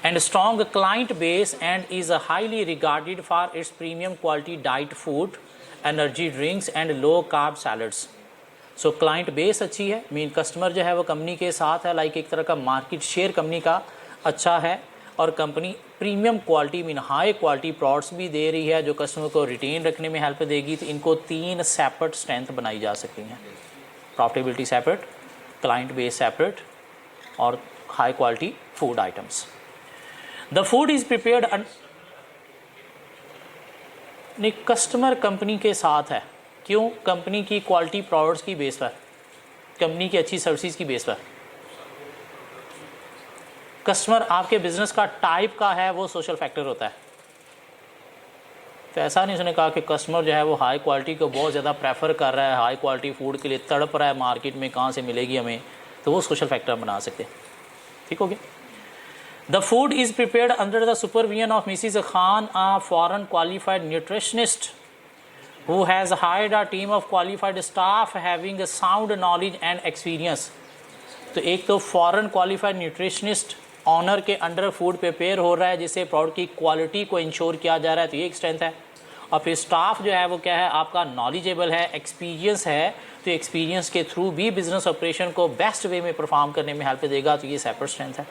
A: And strong client base and is highly regarded for its premium quality diet food, energy drinks and low carb salads. So client base अच्छी है, mean customer जो है वो company के साथ है, लाइक एक तरह का मार्केट शेयर कंपनी का अच्छा है, और company premium quality mean high quality products भी दे रही है जो कस्टमर को रिटेन रखने में हेल्प देगी। तो इनको 3 सेपरेट स्ट्रेंथ बनाई जा सकती हैं, profitability separate, client base separate और high quality food items. The food is prepared, नहीं कस्टमर कंपनी के साथ है, क्यों? कंपनी की क्वालिटी प्रोडक्ट्स की बेस पर, कंपनी की अच्छी सर्विसेज की बेस पर। कस्टमर आपके बिजनेस का टाइप का है, वो सोशल फैक्टर होता है। तो ऐसा नहीं उसने कहा कि कस्टमर जो है वो हाई क्वालिटी को बहुत ज़्यादा प्रेफर कर रहा है, हाई क्वालिटी फूड के लिए तड़प रहा है मार्केट में, कहाँ से मिलेगी हमें, तो वो सोशल फैक्टर बना सकते हैं। ठीक हो गया। The food is prepared under the supervision of Mrs Khan, a foreign qualified nutritionist who has hired a team of qualified staff having a sound knowledge and experience। तो एक तो फॉरेन क्वालिफाइड न्यूट्रिशनिस्ट ऑनर के under food prepare हो रहा है जिससे product की quality को इंश्योर किया जा रहा है, तो ये एक स्ट्रेंथ है। और फिर स्टाफ जो है वो क्या है, आपका नॉलेजेबल है, एक्सपीरियंस है, तो एक्सपीरियंस के थ्रू भी बिजनेस ऑपरेशन को बेस्ट वे में परफॉर्म करने में हेल्प देगा, तो ये सेपरेट स्ट्रेंथ है।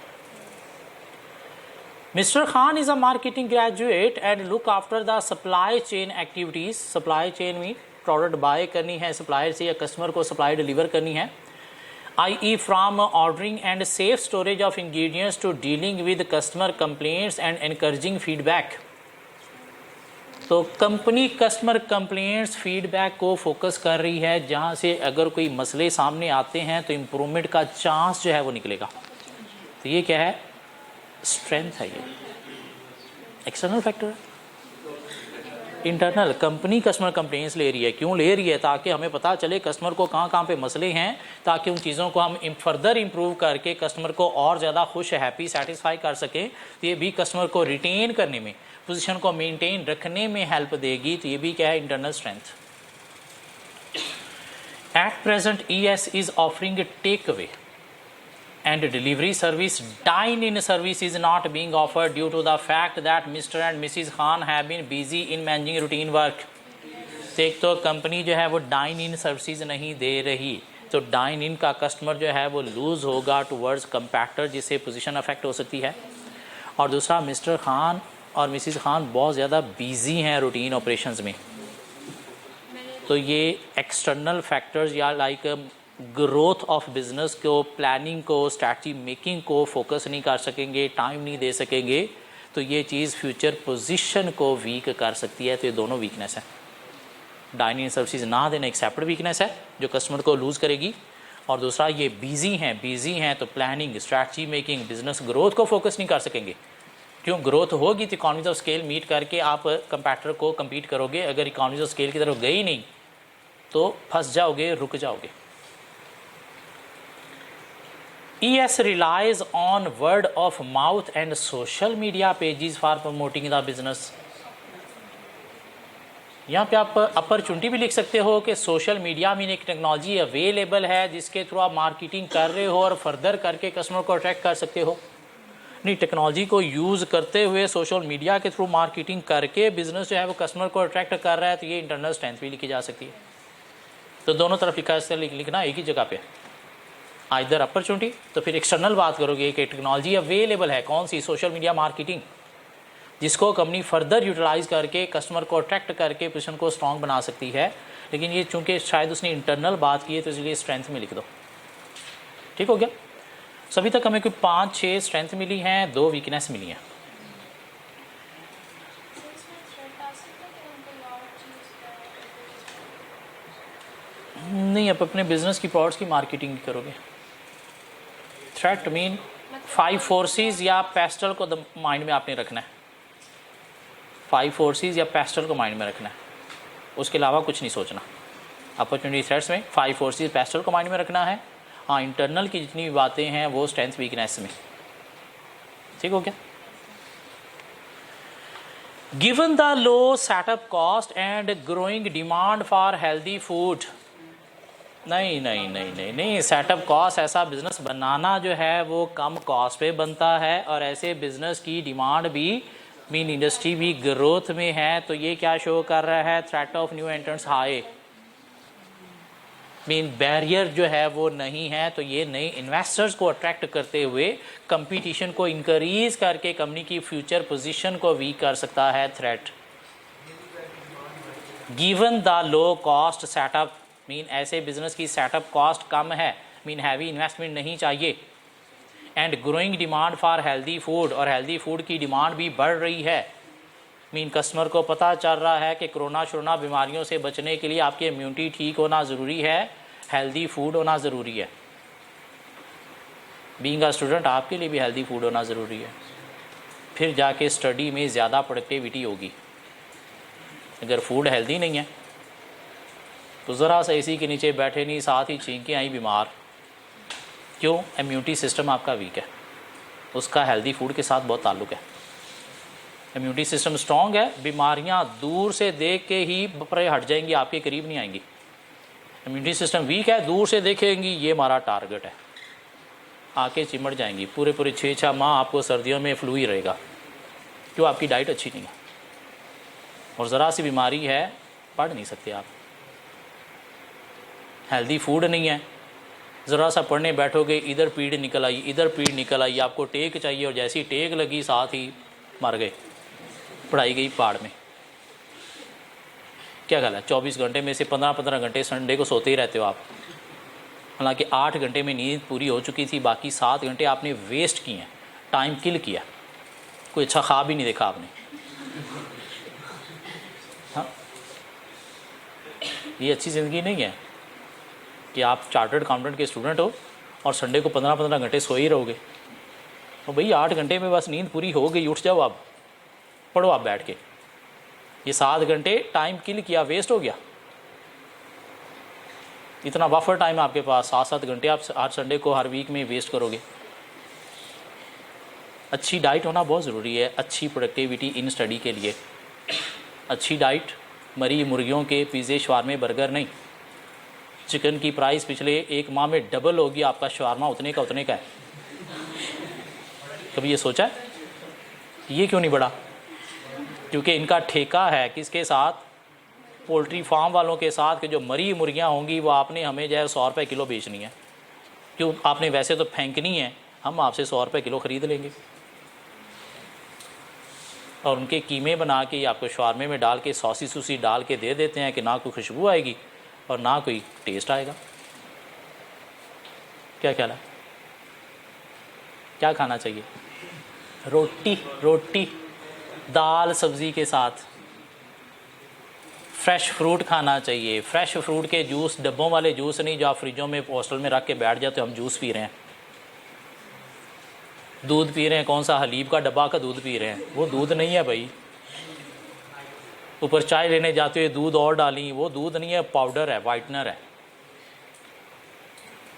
A: Mr. Khan is a marketing graduate and look after the supply chain activities. Supply chain में प्रोडक्ट बाय करनी है सप्लायर से या कस्टमर को सप्लाई डिलीवर करनी है, i.e. from ordering and safe storage of ingredients to dealing with customer complaints and encouraging feedback. तो company customer complaints feedback को फोकस कर रही है, जहाँ से अगर कोई मसले सामने आते हैं तो इम्प्रूवमेंट का चांस जो है वो निकलेगा। तो ये क्या है, स्ट्रेंथ है। ये एक्सटर्नल फैक्टर है। इंटरनल कंपनी कस्टमर कंप्लेंट्स ले रही है, क्यों ले रही है, ताकि हमें पता चले कस्टमर को कहाँ कहाँ पे मसले हैं, ताकि उन चीज़ों को हम फर्दर इम्प्रूव करके कस्टमर को और ज़्यादा खुश, हैप्पी, सेटिस्फाई कर सकें। तो ये भी कस्टमर को रिटेन करने में, पोजीशन को मेंटेन रखने में हेल्प देगी। तो ये भी क्या है, internal strength. At present ES is offering take away and delivery service. Dine-in service is not being offered due to the fact that Mr. and Mrs. Khan have been busy in managing routine work. एक तो company जो है वो dine in services नहीं दे रही, तो dine in का customer जो है वो लूज़ होगा टुवर्ड्स कंपैक्टर, जिससे पोजीशन अफेक्ट हो सकती है। और दूसरा, मिस्टर खान और मिसिज खान बहुत ज़्यादा बिजी हैं रूटीन ऑपरेशंस में, तो ये एक्सटर्नल फैक्टर्स या लाइक ग्रोथ ऑफ बिजनेस को, प्लानिंग को, स्ट्रैटेजी मेकिंग को फोकस नहीं कर सकेंगे, टाइम नहीं दे सकेंगे, तो ये चीज़ फ्यूचर पोजीशन को वीक कर सकती है। तो ये दोनों वीकनेस है। डाइनिंग सर्विसेज ना देना एक सेपरेट वीकनेस है जो कस्टमर को लूज़ करेगी, और दूसरा ये बिजी हैं तो planning, strategy making, business growth को फोकस नहीं कर सकेंगे। क्यों, ग्रोथ होगी तो इकॉनमीज ऑफ स्केल मीट करके आप कंपैक्टर को कम्पीट करोगे। अगर इकॉनमीज ऑफ स्केल की तरफ गई नहीं तो फंस जाओगे, रुक जाओगे। ES relies on word of mouth and social media pages for promoting the business. यहाँ पे आप अपॉर्चुनिटी भी लिख सकते हो कि सोशल मीडिया में एक टेक्नोलॉजी अवेलेबल है जिसके थ्रू आप मार्केटिंग कर रहे हो और फर्दर करके कस्टमर को अट्रैक्ट कर सकते हो। नहीं, टेक्नोलॉजी को यूज़ करते हुए सोशल मीडिया के थ्रू मार्केटिंग करके बिजनेस जो है वो कस्टमर को अट्रैक्ट कर रहा है, तो ये इंटरनल स्ट्रेंथ भी लिखी जा सकती है। तो दोनों तरफ लिखना एक ही जगह पे, आइदर अपॉर्चुनिटी, तो फिर एक्सटर्नल बात करोगे कि टेक्नोलॉजी अवेलेबल है, कौन सी, सोशल मीडिया मार्केटिंग, जिसको कंपनी फर्दर यूटिलाइज करके कस्टमर को अट्रैक्ट करके पोजीशन को स्ट्रॉन्ग बना सकती है। लेकिन ये चूंकि शायद उसने इंटरनल बात की है तो इसलिए स्ट्रेंथ में लिख दो। ठीक हो गया। सभी तक हमें कोई 5-6 स्ट्रेंथ मिली हैं, 2 वीकनेस मिली हैं। नहीं, आप अपने बिजनेस की प्रोडक्ट्स की मार्केटिंग करोगे। थ्रेट मीन 5 फोर्सेस या पेस्टल को माइंड में आपने रखना है। 5 फोर्सेस या पेस्टल को माइंड में रखना है, उसके अलावा कुछ नहीं सोचना। अपॉर्चुनिटी थ्रेट्स में 5 फोर्सेस पेस्टल को माइंड में रखना है। हाँ, इंटरनल की जितनी भी बातें हैं वो स्ट्रेंथ वीकनेस में। ठीक हो गया। Given the low setup cost and growing demand for healthy food. नहीं, सेटअप कॉस्ट, ऐसा बिजनेस बनाना जो है वो कम कॉस्ट पे बनता है, और ऐसे बिजनेस की डिमांड भी, मीन इंडस्ट्री भी ग्रोथ में है। तो ये क्या शो कर रहा है, threat of new entrants high, mean barrier जो है वो नहीं है। तो ये नए इन्वेस्टर्स को अट्रैक्ट करते हुए कंपटीशन को इंक्रीज करके कंपनी की फ्यूचर पोजीशन को वीक कर सकता है threat. Given the low cost setup, mean ऐसे बिजनेस की सेटअप कॉस्ट कम है, मीन हैवी इन्वेस्टमेंट नहीं चाहिए, and growing demand for healthy food, और हेल्दी फूड की डिमांड भी बढ़ रही है। मीन कस्टमर को पता चल रहा है कि कोरोना बीमारियों से बचने के लिए आपकी इम्यूनिटी ठीक होना ज़रूरी है, हेल्दी फूड होना ज़रूरी है। बीइंग अ स्टूडेंट आपके लिए भी हेल्दी फूड होना ज़रूरी है, फिर जाके स्टडी में ज़्यादा प्रोडक्टिविटी होगी। अगर फूड हेल्दी नहीं है तो ज़रा सा एसी के नीचे बैठे नहीं, साथ ही छींकें आई बीमार। क्यों, इम्यूनिटी सिस्टम आपका वीक है, उसका हेल्दी फूड के साथ बहुत ताल्लुक़ है। इम्यूनिटी सिस्टम स्ट्रॉन्ग है, बीमारियां दूर से देख के ही परे हट जाएंगी, आपके करीब नहीं आएंगी। इम्यूनिटी सिस्टम वीक है, दूर से देखेंगी ये हमारा टारगेट है, आके चिमट जाएंगी। पूरे पूरे 6 माह आपको सर्दियों में फ्लू ही रहेगा, क्यों? आपकी डाइट अच्छी नहीं है और ज़रा सी बीमारी है पढ़ नहीं सकते आप। हेल्दी फूड नहीं है, ज़रा सा पढ़ने बैठोगे इधर पीड़ निकल आई, इधर पीड़ निकल आई, आपको टेक चाहिए और जैसी टेक लगी साथ ही मर गए, पढ़ाई गई पहाड़ में। क्या ख्याल है? 24 घंटे में से 15-15 घंटे संडे को सोते ही रहते हो आप। हालांकि 8 घंटे में नींद पूरी हो चुकी थी, बाकी 7 घंटे आपने वेस्ट किए हैं, टाइम किल किया, कोई अच्छा ख्वाब ही नहीं देखा आपने। हाँ, ये अच्छी ज़िंदगी नहीं है कि आप चार्टर्ड अकाउंटेंट के स्टूडेंट हो और संडे को 15-15 घंटे सोए ही रहोगे। तो भाई 8 घंटे में बस नींद पूरी हो गई, उठ जाओ आप, पढ़ो आप बैठ के। ये 7 घंटे टाइम किल किया, वेस्ट हो गया। इतना बफर टाइम आपके पास, 7-7 घंटे आप आज संडे को हर वीक में वेस्ट करोगे। अच्छी डाइट होना बहुत ज़रूरी है, अच्छी प्रोडक्टिविटी इन स्टडी के लिए। अच्छी डाइट, मरी मुर्गियों के पिज़्ज़े शवारमे बर्गर नहीं। चिकन की प्राइस पिछले 1 माह में डबल होगी, आपका शवारमा उतने का है। कभी ये सोचा है? ये क्यों नहीं बढ़ा? क्योंकि इनका ठेका है किसके साथ? पोल्ट्री फार्म वालों के साथ, कि जो मरी मुर्गियां होंगी वो आपने हमें जो है 100 रुपये किलो बेचनी है। क्यों? आपने वैसे तो फेंकनी है, हम आपसे 100 रुपये किलो ख़रीद लेंगे और उनके कीमे बना के आपको शवारमे में डाल के सॉसी सूसी डाल के दे देते हैं कि ना कोई खुशबू आएगी और ना कोई टेस्ट आएगा। क्या ख्याल है? क्या खाना चाहिए? रोटी दाल सब्ज़ी के साथ। फ्रेश फ्रूट खाना चाहिए। फ्रेश फ्रूट के जूस, डब्बों वाले जूस नहीं जो आप फ्रिजों में हॉस्टल में रख के बैठ जाते हो, हम जूस पी रहे हैं, दूध पी रहे हैं। कौन सा? हलीब का डब्बा का दूध पी रहे हैं, वो दूध नहीं है भाई। ऊपर चाय लेने जाते हुए दूध और डाली, वो दूध नहीं है, पाउडर है, वाइटनर है।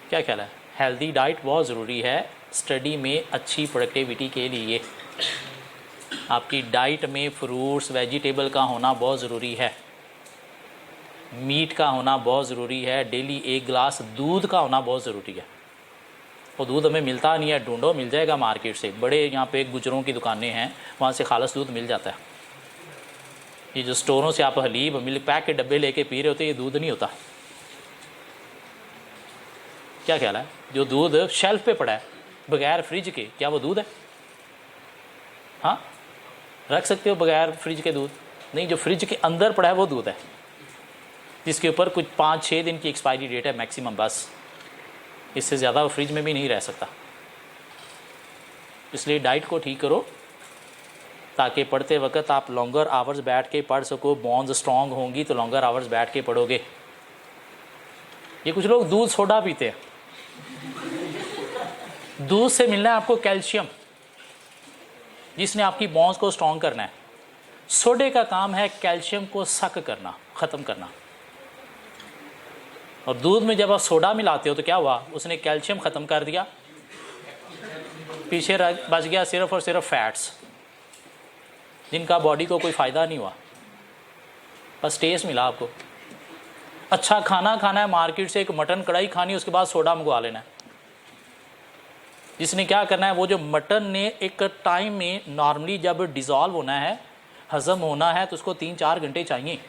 A: क्या ख्याल है? हेल्दी डाइट बहुत ज़रूरी है स्टडी में अच्छी प्रोडक्टिविटी के लिए। आपकी डाइट में फ्रूट्स वेजिटेबल का होना बहुत ज़रूरी है, मीट का होना बहुत ज़रूरी है, डेली 1 गिलास दूध का होना बहुत ज़रूरी है। वो दूध हमें मिलता नहीं है, ढूंढो मिल जाएगा मार्केट से। बड़े यहाँ पे गुजरों की दुकानें हैं, वहाँ से खालस दूध मिल जाता है। ये जो स्टोरों से आप हलीब मिल्क पैक के डब्बे लेके पी रहे होते, ये दूध नहीं होता। क्या ख्याल है? जो दूध शेल्फ पे पड़ा है बगैर फ्रिज के, क्या वो दूध है? हाँ, रख सकते हो बगैर फ्रिज के दूध? नहीं, जो फ्रिज के अंदर पड़ा है वो दूध है, जिसके ऊपर कुछ 5-6 दिन की एक्सपायरी डेट है मैक्सिमम, बस इससे ज़्यादा वो फ्रिज में भी नहीं रह सकता। इसलिए डाइट को ठीक करो ताकि पढ़ते वक्त आप लॉन्गर आवर्स बैठ के पढ़ सको। बॉन्स स्ट्रॉन्ग होंगी तो लॉन्गर आवर्स बैठ के पढ़ोगे। ये कुछ लोग दूध सोडा पीते हैं। दूध से मिलना है आपको कैल्शियम, जिसने आपकी बॉन्स को स्ट्रॉन्ग करना है। सोडे का काम है कैल्शियम को सक करना, ख़त्म करना। और दूध में जब आप सोडा मिलाते हो तो क्या हुआ? उसने कैल्शियम ख़त्म कर दिया, पीछे बच गया सिर्फ और सिर्फ फैट्स, जिनका बॉडी को कोई फ़ायदा नहीं हुआ, बस टेस्ट मिला आपको। अच्छा खाना खाना है, मार्केट से एक मटन कढ़ाई खानी, उसके बाद सोडा मंगवा लेना है। जिसने क्या करना है, वो जो मटन ने एक टाइम में नॉर्मली जब डिज़ोल्व होना है, हज़म होना है, तो उसको 3-4 घंटे चाहिए।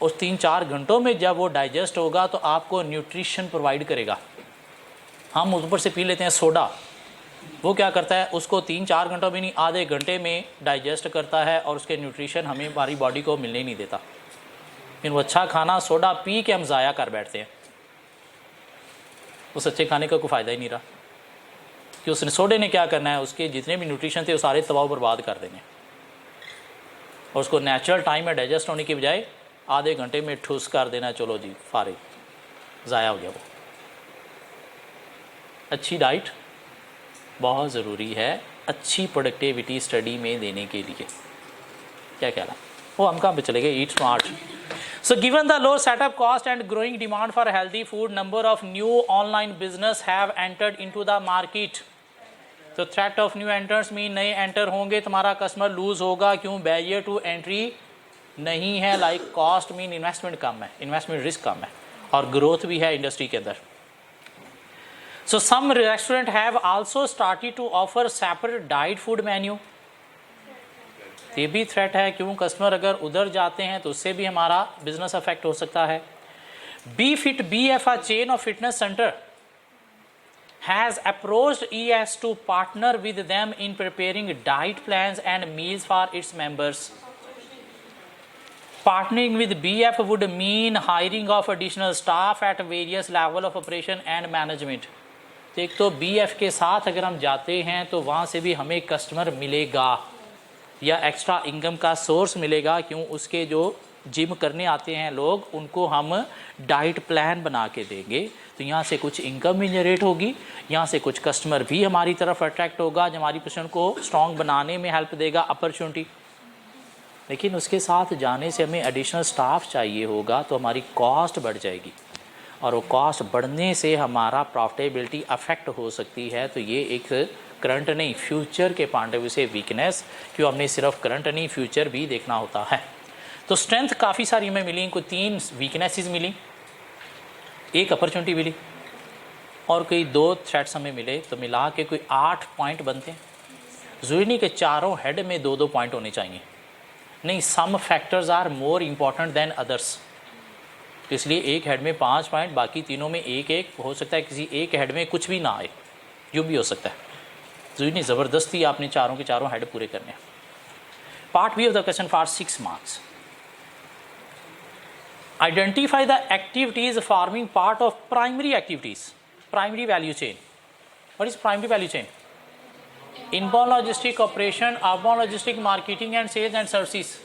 A: उस 3-4 घंटों में जब वो डाइजेस्ट होगा तो आपको न्यूट्रिशन प्रोवाइड करेगा। हम ऊपर से पी लेते हैं सोडा, वो क्या करता है? उसको 3-4 घंटों में नहीं, आधे घंटे में डाइजेस्ट करता है और उसके न्यूट्रिशन हमें हमारी बॉडी को मिलने ही नहीं देता। फिर वो अच्छा खाना सोडा पी के हम ज़ाया कर बैठते हैं, उस अच्छे खाने का कोई फ़ायदा ही नहीं रहा। कि उसने सोडे ने क्या करना है, उसके जितने भी न्यूट्रिशन थे वो सारे तबाह बर्बाद कर देने, और उसको नेचुरल टाइम में डाइजेस्ट होने की बजाय आधे घंटे में ठुस कर देना, चलो जी फारिग, ज़ाया हो गया वो। अच्छी डाइट बहुत ज़रूरी है अच्छी प्रोडक्टिविटी स्टडी में देने के लिए। क्या कहना? वो हम कहाँ पे चले गए? ईट smart. So given the low setup cost and growing demand for healthy food, number of new online business have entered into the market. तो threat of new entrants mean नए एंटर होंगे, तुम्हारा कस्टमर लूज होगा। क्यों? Barrier to entry नहीं है। Like cost mean investment कम है, investment risk कम है, और ग्रोथ भी है इंडस्ट्री के अंदर। So some restaurant have also started to offer separate diet food menu. ये भी थ्रेट है, क्यों कस्टमर अगर उधर जाते हैं तो उससे भी हमारा बिजनेस अफेक्ट हो सकता है। BFit BF, a chain of fitness center, has approached ES to partner with them in preparing diet plans and meals for its members. Partnering with BF would mean hiring of additional staff at various level of operation and management. एक तो BF के साथ अगर हम जाते हैं तो वहाँ से भी हमें कस्टमर मिलेगा या एक्स्ट्रा इनकम का सोर्स मिलेगा, क्यों उसके जो जिम करने आते हैं लोग उनको हम डाइट प्लान बना के देंगे, तो यहाँ से कुछ इनकम भी जनरेट होगी, यहाँ से कुछ कस्टमर भी हमारी तरफ अट्रैक्ट होगा जो हमारी पोजीशन को स्ट्रॉन्ग बनाने में हेल्प देगा, अपॉर्चुनिटी। लेकिन उसके साथ जाने से हमें एडिशनल स्टाफ चाहिए होगा तो हमारी कॉस्ट बढ़ जाएगी और वो कॉस्ट बढ़ने से हमारा प्रॉफिटेबिलिटी अफेक्ट हो सकती है। तो ये एक करंट नहीं फ्यूचर के पॉइंट ऑफ व्यू से वीकनेस, क्यों हमने सिर्फ करंट नहीं फ्यूचर भी देखना होता है। तो स्ट्रेंथ काफ़ी सारी हमें मिली, कोई 3 वीकनेसेस मिली, एक अपॉर्चुनिटी मिली और कोई 2 थ्रेट्स हमें मिले, तो मिला के कोई 8 पॉइंट बनते हैं। ज़रूरी नहीं कि चारों हेड में 2-2 पॉइंट होने चाहिए, नहीं, some factors are more important than others. तो इसलिए एक हेड में 5 पॉइंट, बाकी तीनों में 1-1 हो सकता है, किसी एक हेड में कुछ भी ना आए, यूँ भी हो सकता है। ज़रूरी नहीं ज़बरदस्ती आपने चारों के चारों हेड पूरे करने हैं। Part B of the question for 6 marks. Identify the activities forming part of primary activities, primary value chain. What is primary value chain? Inbound logistic operation, outbound logistic marketing and sales and services.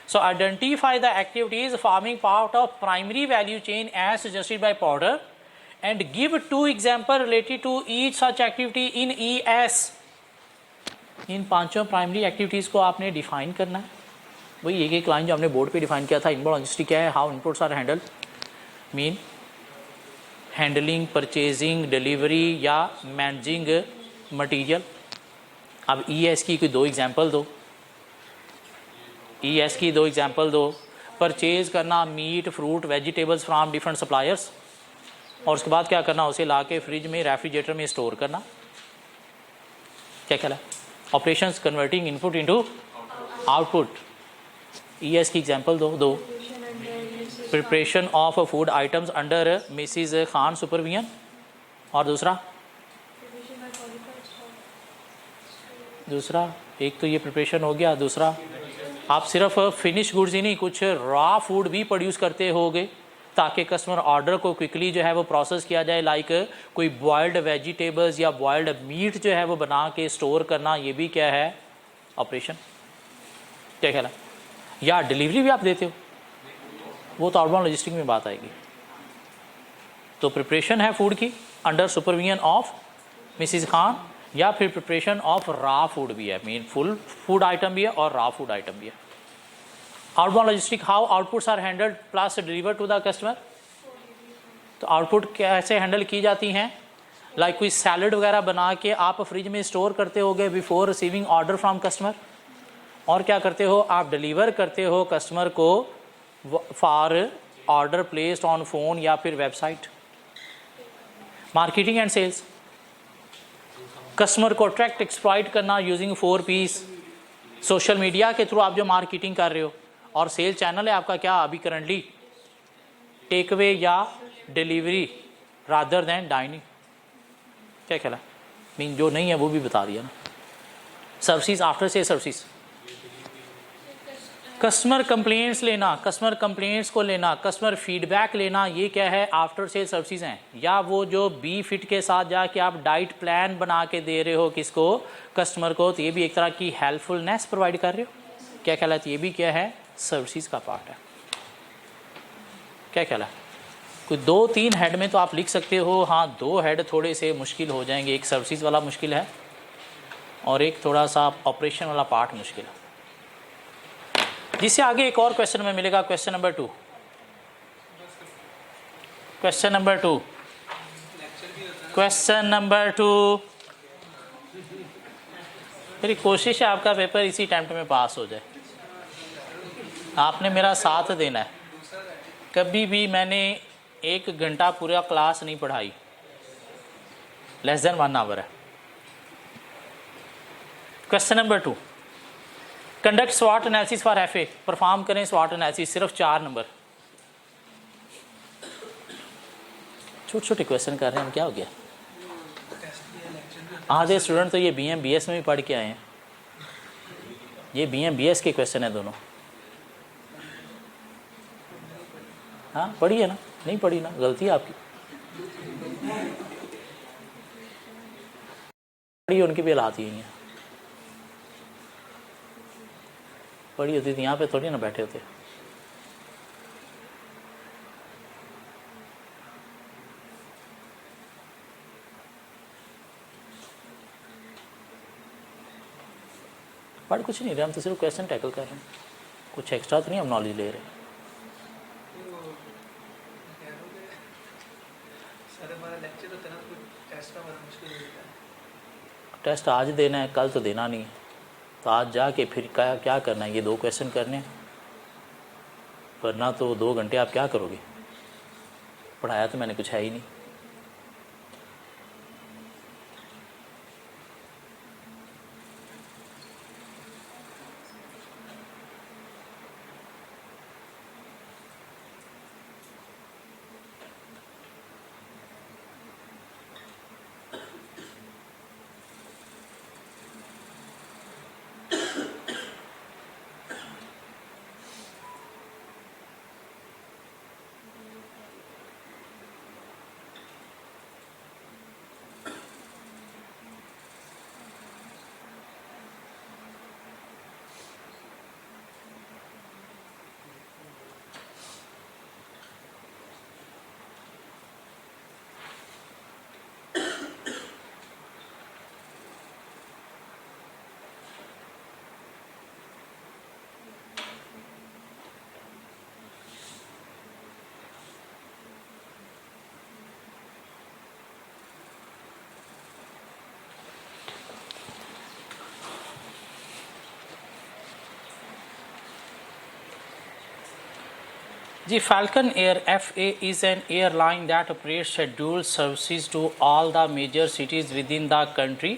A: So identify the activities forming part of primary value chain as suggested by Porter and give 2 examples related to each such activity in ES. In 5 primary activities को आपने define करना है। वही एक line जो हमने board पे define किया था। इनबाउंड लॉजिस्टिक क्या है, how inputs are handle, mean handling, purchasing, delivery या मैनेजिंग मटेरियल। अब ES की कोई 2 एग्जांपल दो, ES की 2 एग्जांपल दो। परचेज करना meat, fruit, vegetables from different suppliers, और उसके बाद क्या करना, उसे ला के फ्रिज में, रेफ्रिजरेटर में स्टोर करना। क्या कहला, operations converting input into output. ES की एग्जांपल दो। Preparation of food items under Mrs Khan supervision, और दूसरा एक तो ये प्रिपरेशन हो गया, दूसरा आप सिर्फ फिनिश गुड्स ही नहीं, कुछ रॉ फूड भी प्रोड्यूस करते होगे ताकि कस्टमर ऑर्डर को क्विकली जो है वो प्रोसेस किया जाए। लाइक कोई बॉयल्ड वेजिटेबल्स या बॉयल्ड मीट जो है वो बना के स्टोर करना, ये भी क्या है, ऑपरेशन। क्या कहला, या डिलीवरी भी आप देते हो, वो तो आउटबाउंड लॉजिस्टिक में बात आएगी। तो प्रिपरेशन है फूड की under supervision of Mrs Khan, या फिर प्रिपरेशन ऑफ रॉ फूड भी है, मीन फुल फूड आइटम भी है और रॉ फूड आइटम भी है। Outbound logistic, how outputs are handled plus deliver to the customer. तो आउटपुट कैसे हैंडल की जाती हैं, लाइक कोई सैलड वगैरह बना के आप फ्रिज में स्टोर करते होगे before receiving order from customer, और क्या करते हो, आप डिलीवर करते हो कस्टमर को for order placed on phone या फिर website. Marketing and sales, customer को अट्रैक्ट एक्सप्लॉइट करना यूजिंग 4 Ps। सोशल मीडिया के थ्रू आप जो मार्केटिंग कर रहे हो, और सेल चैनल है आपका क्या अभी करंटली, टेक अवे या डिलीवरी रादर दैन डाइनिंग। क्या कहला, मीन जो नहीं है वो भी बता दिया ना। सर्विसेज, आफ्टर से सर्विसेज, कस्टमर कंप्लेंट्स लेना, कस्टमर कंप्लेंट्स को लेना, कस्टमर फीडबैक लेना, ये क्या है, आफ्टर सेल सर्विसेज हैं। या वो जो BFit के साथ जाके आप डाइट प्लान बना के दे रहे हो किसको, कस्टमर को, तो ये भी एक तरह की हेल्पफुलनेस प्रोवाइड कर रहे हो। क्या कहलाती है, ये भी क्या है, सर्विसेज का पार्ट है। क्या कहला, कोई 2-3 हेड में तो आप लिख सकते हो, हाँ 2 हेड थोड़े से मुश्किल हो जाएंगे, एक सर्विसेज वाला मुश्किल है और एक थोड़ा सा ऑपरेशन वाला पार्ट मुश्किल है। जिससे आगे एक और क्वेश्चन में मिलेगा, question number 2। Question number 2, question number 2। मेरी कोशिश है आपका पेपर इसी अटेम्प्ट में पास हो जाए। आपने मेरा साथ देना है। कभी भी मैंने 1 घंटा पूरा क्लास नहीं पढ़ाई, लेस देन 1 आवर है। क्वेश्चन नंबर 2, कंडक्ट स्वॉट एनालिसिस फॉर एफए, परफॉर्म करें स्वॉट एनालिसिस, सिर्फ 4 नंबर। छोटे छोटे क्वेश्चन कर रहे हैं हम, क्या हो गया? आधे स्टूडेंट तो ये BM BS में भी पढ़ के आए हैं, ये BM BS के क्वेश्चन है दोनों। हाँ पढ़ी है ना? नहीं पढ़ी ना, गलती है आपकी। पढ़ी, उनकी भी हालात यही है। पढ़ी होती थी यहाँ पे थोड़ी ना बैठे होते। पढ़ कुछ नहीं रहे हम तो, सिर्फ क्वेश्चन टैकल कर रहे हैं, कुछ एक्स्ट्रा तो नहीं हम नॉलेज ले रहे। टेस्ट आज देना है, कल तो देना नहीं है, तो आज जाके फिर क्या करना है? ये 2 क्वेश्चन करने, वरना तो 2 घंटे आप क्या करोगे? पढ़ाया तो मैंने कुछ है ही नहीं। जी, Falcon Air FA is an airline that operates scheduled services to all the major cities within the country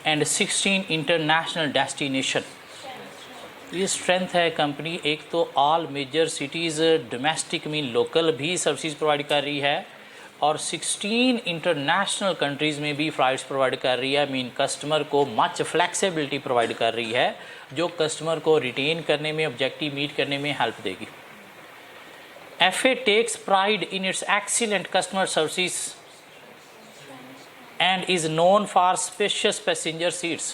A: and 16 international destination। ये स्ट्रेंथ है कंपनी, एक तो all major cities domestic mean local भी सर्विसेज प्रोवाइड कर रही है, और 16 international countries में भी फ़्लाइट्स प्रोवाइड कर रही है। मीन कस्टमर को मच फ्लेक्सिबिलिटी प्रोवाइड कर रही है, जो कस्टमर को रिटेन करने में, ऑब्जेक्टिव मीट करने में हेल्प देगी। FA takes pride in its excellent customer services and is known for spacious passenger seats।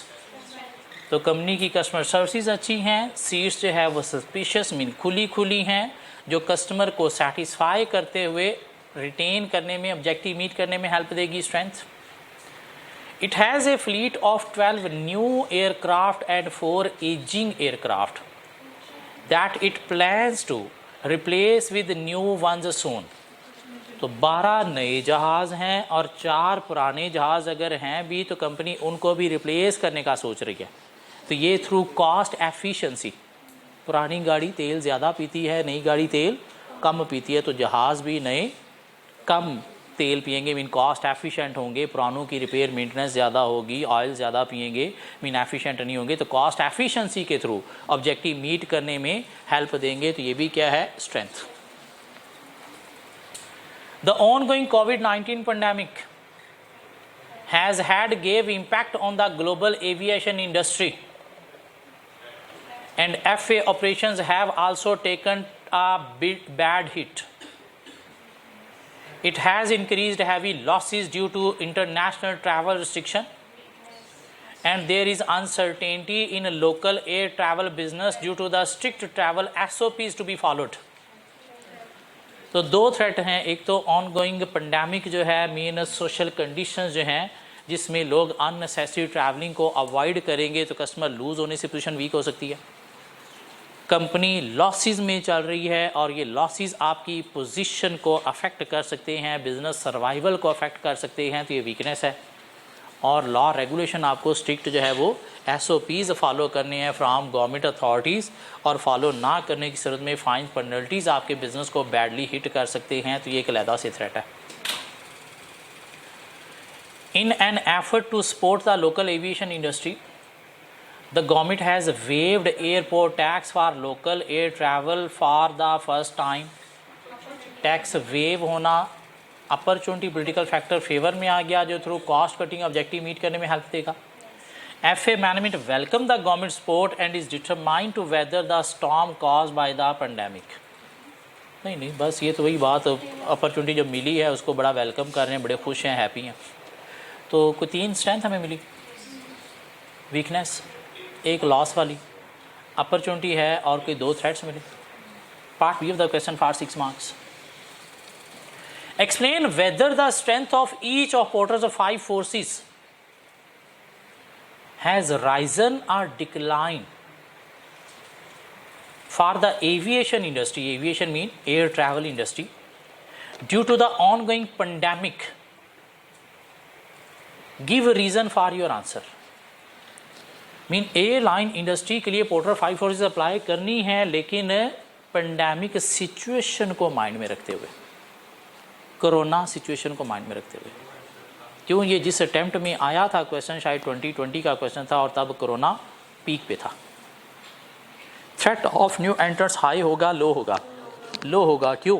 A: तो कंपनी की कस्टमर सर्विसेज अच्छी हैं, सीट्स जो है वो स्पेशियस मीन खुली हैं, जो कस्टमर को सेटिस्फाई करते हुए रिटेन करने में, ऑब्जेक्टिव मीट करने में हेल्प देगी। Strength, it has a fleet of 12 new aircraft and 4 ageing aircraft that it plans to replace with new ones soon. तो 12 नए जहाज़ हैं और 4 पुराने जहाज़ अगर हैं भी तो कंपनी उनको भी रिप्लेस करने का सोच रही है। तो ये थ्रू कॉस्ट एफिशिएंसी, पुरानी गाड़ी तेल ज़्यादा पीती है, नई गाड़ी तेल कम पीती है, तो जहाज़ भी नए कम तेल पिएंगे, मीन कॉस्ट एफिशिएंट होंगे। पुरानों की रिपेयर मेंटेनेंस ज़्यादा होगी, ऑयल ज़्यादा पिएंगे, मीन एफिशिएंट नहीं होंगे, तो कॉस्ट एफिशिएंसी के थ्रू ऑब्जेक्टिव मीट करने में हेल्प देंगे। तो ये भी क्या है? Strength. The ongoing covid pandemic has had gave impact on the global aviation industry and FA operations have also taken a bad hit। It has increased heavy losses due to international travel restriction and there is uncertainty in local air travel business due to the strict travel SOPs to be followed। तो 2 threat हैं, एक तो ongoing pandemic जो है, mean social conditions जो हैं जिसमें लोग अननेसेसरी ट्रैवलिंग को अवॉइड करेंगे तो कस्टमर लूज़ होने से पोजीशन वीक हो सकती है। कंपनी लॉसेस में चल रही है और ये लॉसेस आपकी पोजीशन को अफेक्ट कर सकते हैं, बिज़नेस सर्वाइवल को अफेक्ट कर सकते हैं, तो ये वीकनेस है। और लॉ रेगुलेशन आपको स्ट्रिक्ट जो है वो SOPs फॉलो करने हैं फ्राम गवर्नमेंट अथॉरिटीज़, और फॉलो ना करने की सूरत में फाइन पेनल्टीज़ आपके बिज़नेस को बैडली हिट कर सकते हैं। तो ये एक अलहदा से थ्रेट है। In an effort to support the local aviation industry, the government has waived airport tax for local air travel for the first time. Tax waive होना अपॉर्चुनिटी पॉलिटिकल फैक्टर फेवर में आ गया, जो through cost cutting objective meet करने में help देगा. FA management welcome the government support and is determined to weather the storm cause by the pandemic. नहीं, बस ये तो वही बात, अपॉर्चुनिटी जब मिली है उसको बड़ा वेलकम कर रहे हैं, बड़े खुश हैं, हैप्पी हैं. तो कोई 3 स्ट्रेंथ हमें मिली. वीकनेस एक लॉस वाली, अपॉर्चुनिटी है और कोई 2 थ्रेट्स मिले. Part B of the question for 6 marks. Explain whether the strength of each of Porter's 5 forces has risen or declined for the aviation industry. Aviation mean air travel industry due to the ongoing pandemic. Give a reason for your answer. Mean airline industry के लिए Porter 5 forces apply करनी है, लेकिन pandemic situation को mind में रखते हुए, corona situation को माइंड में रखते हुए. क्यों, ये जिस अटेम्प्ट में आया था क्वेश्चन, शायद 2020 का क्वेश्चन था और तब कोरोना पीक पे था. Threat of new enters high होगा, लो होगा? लो होगा. क्यों?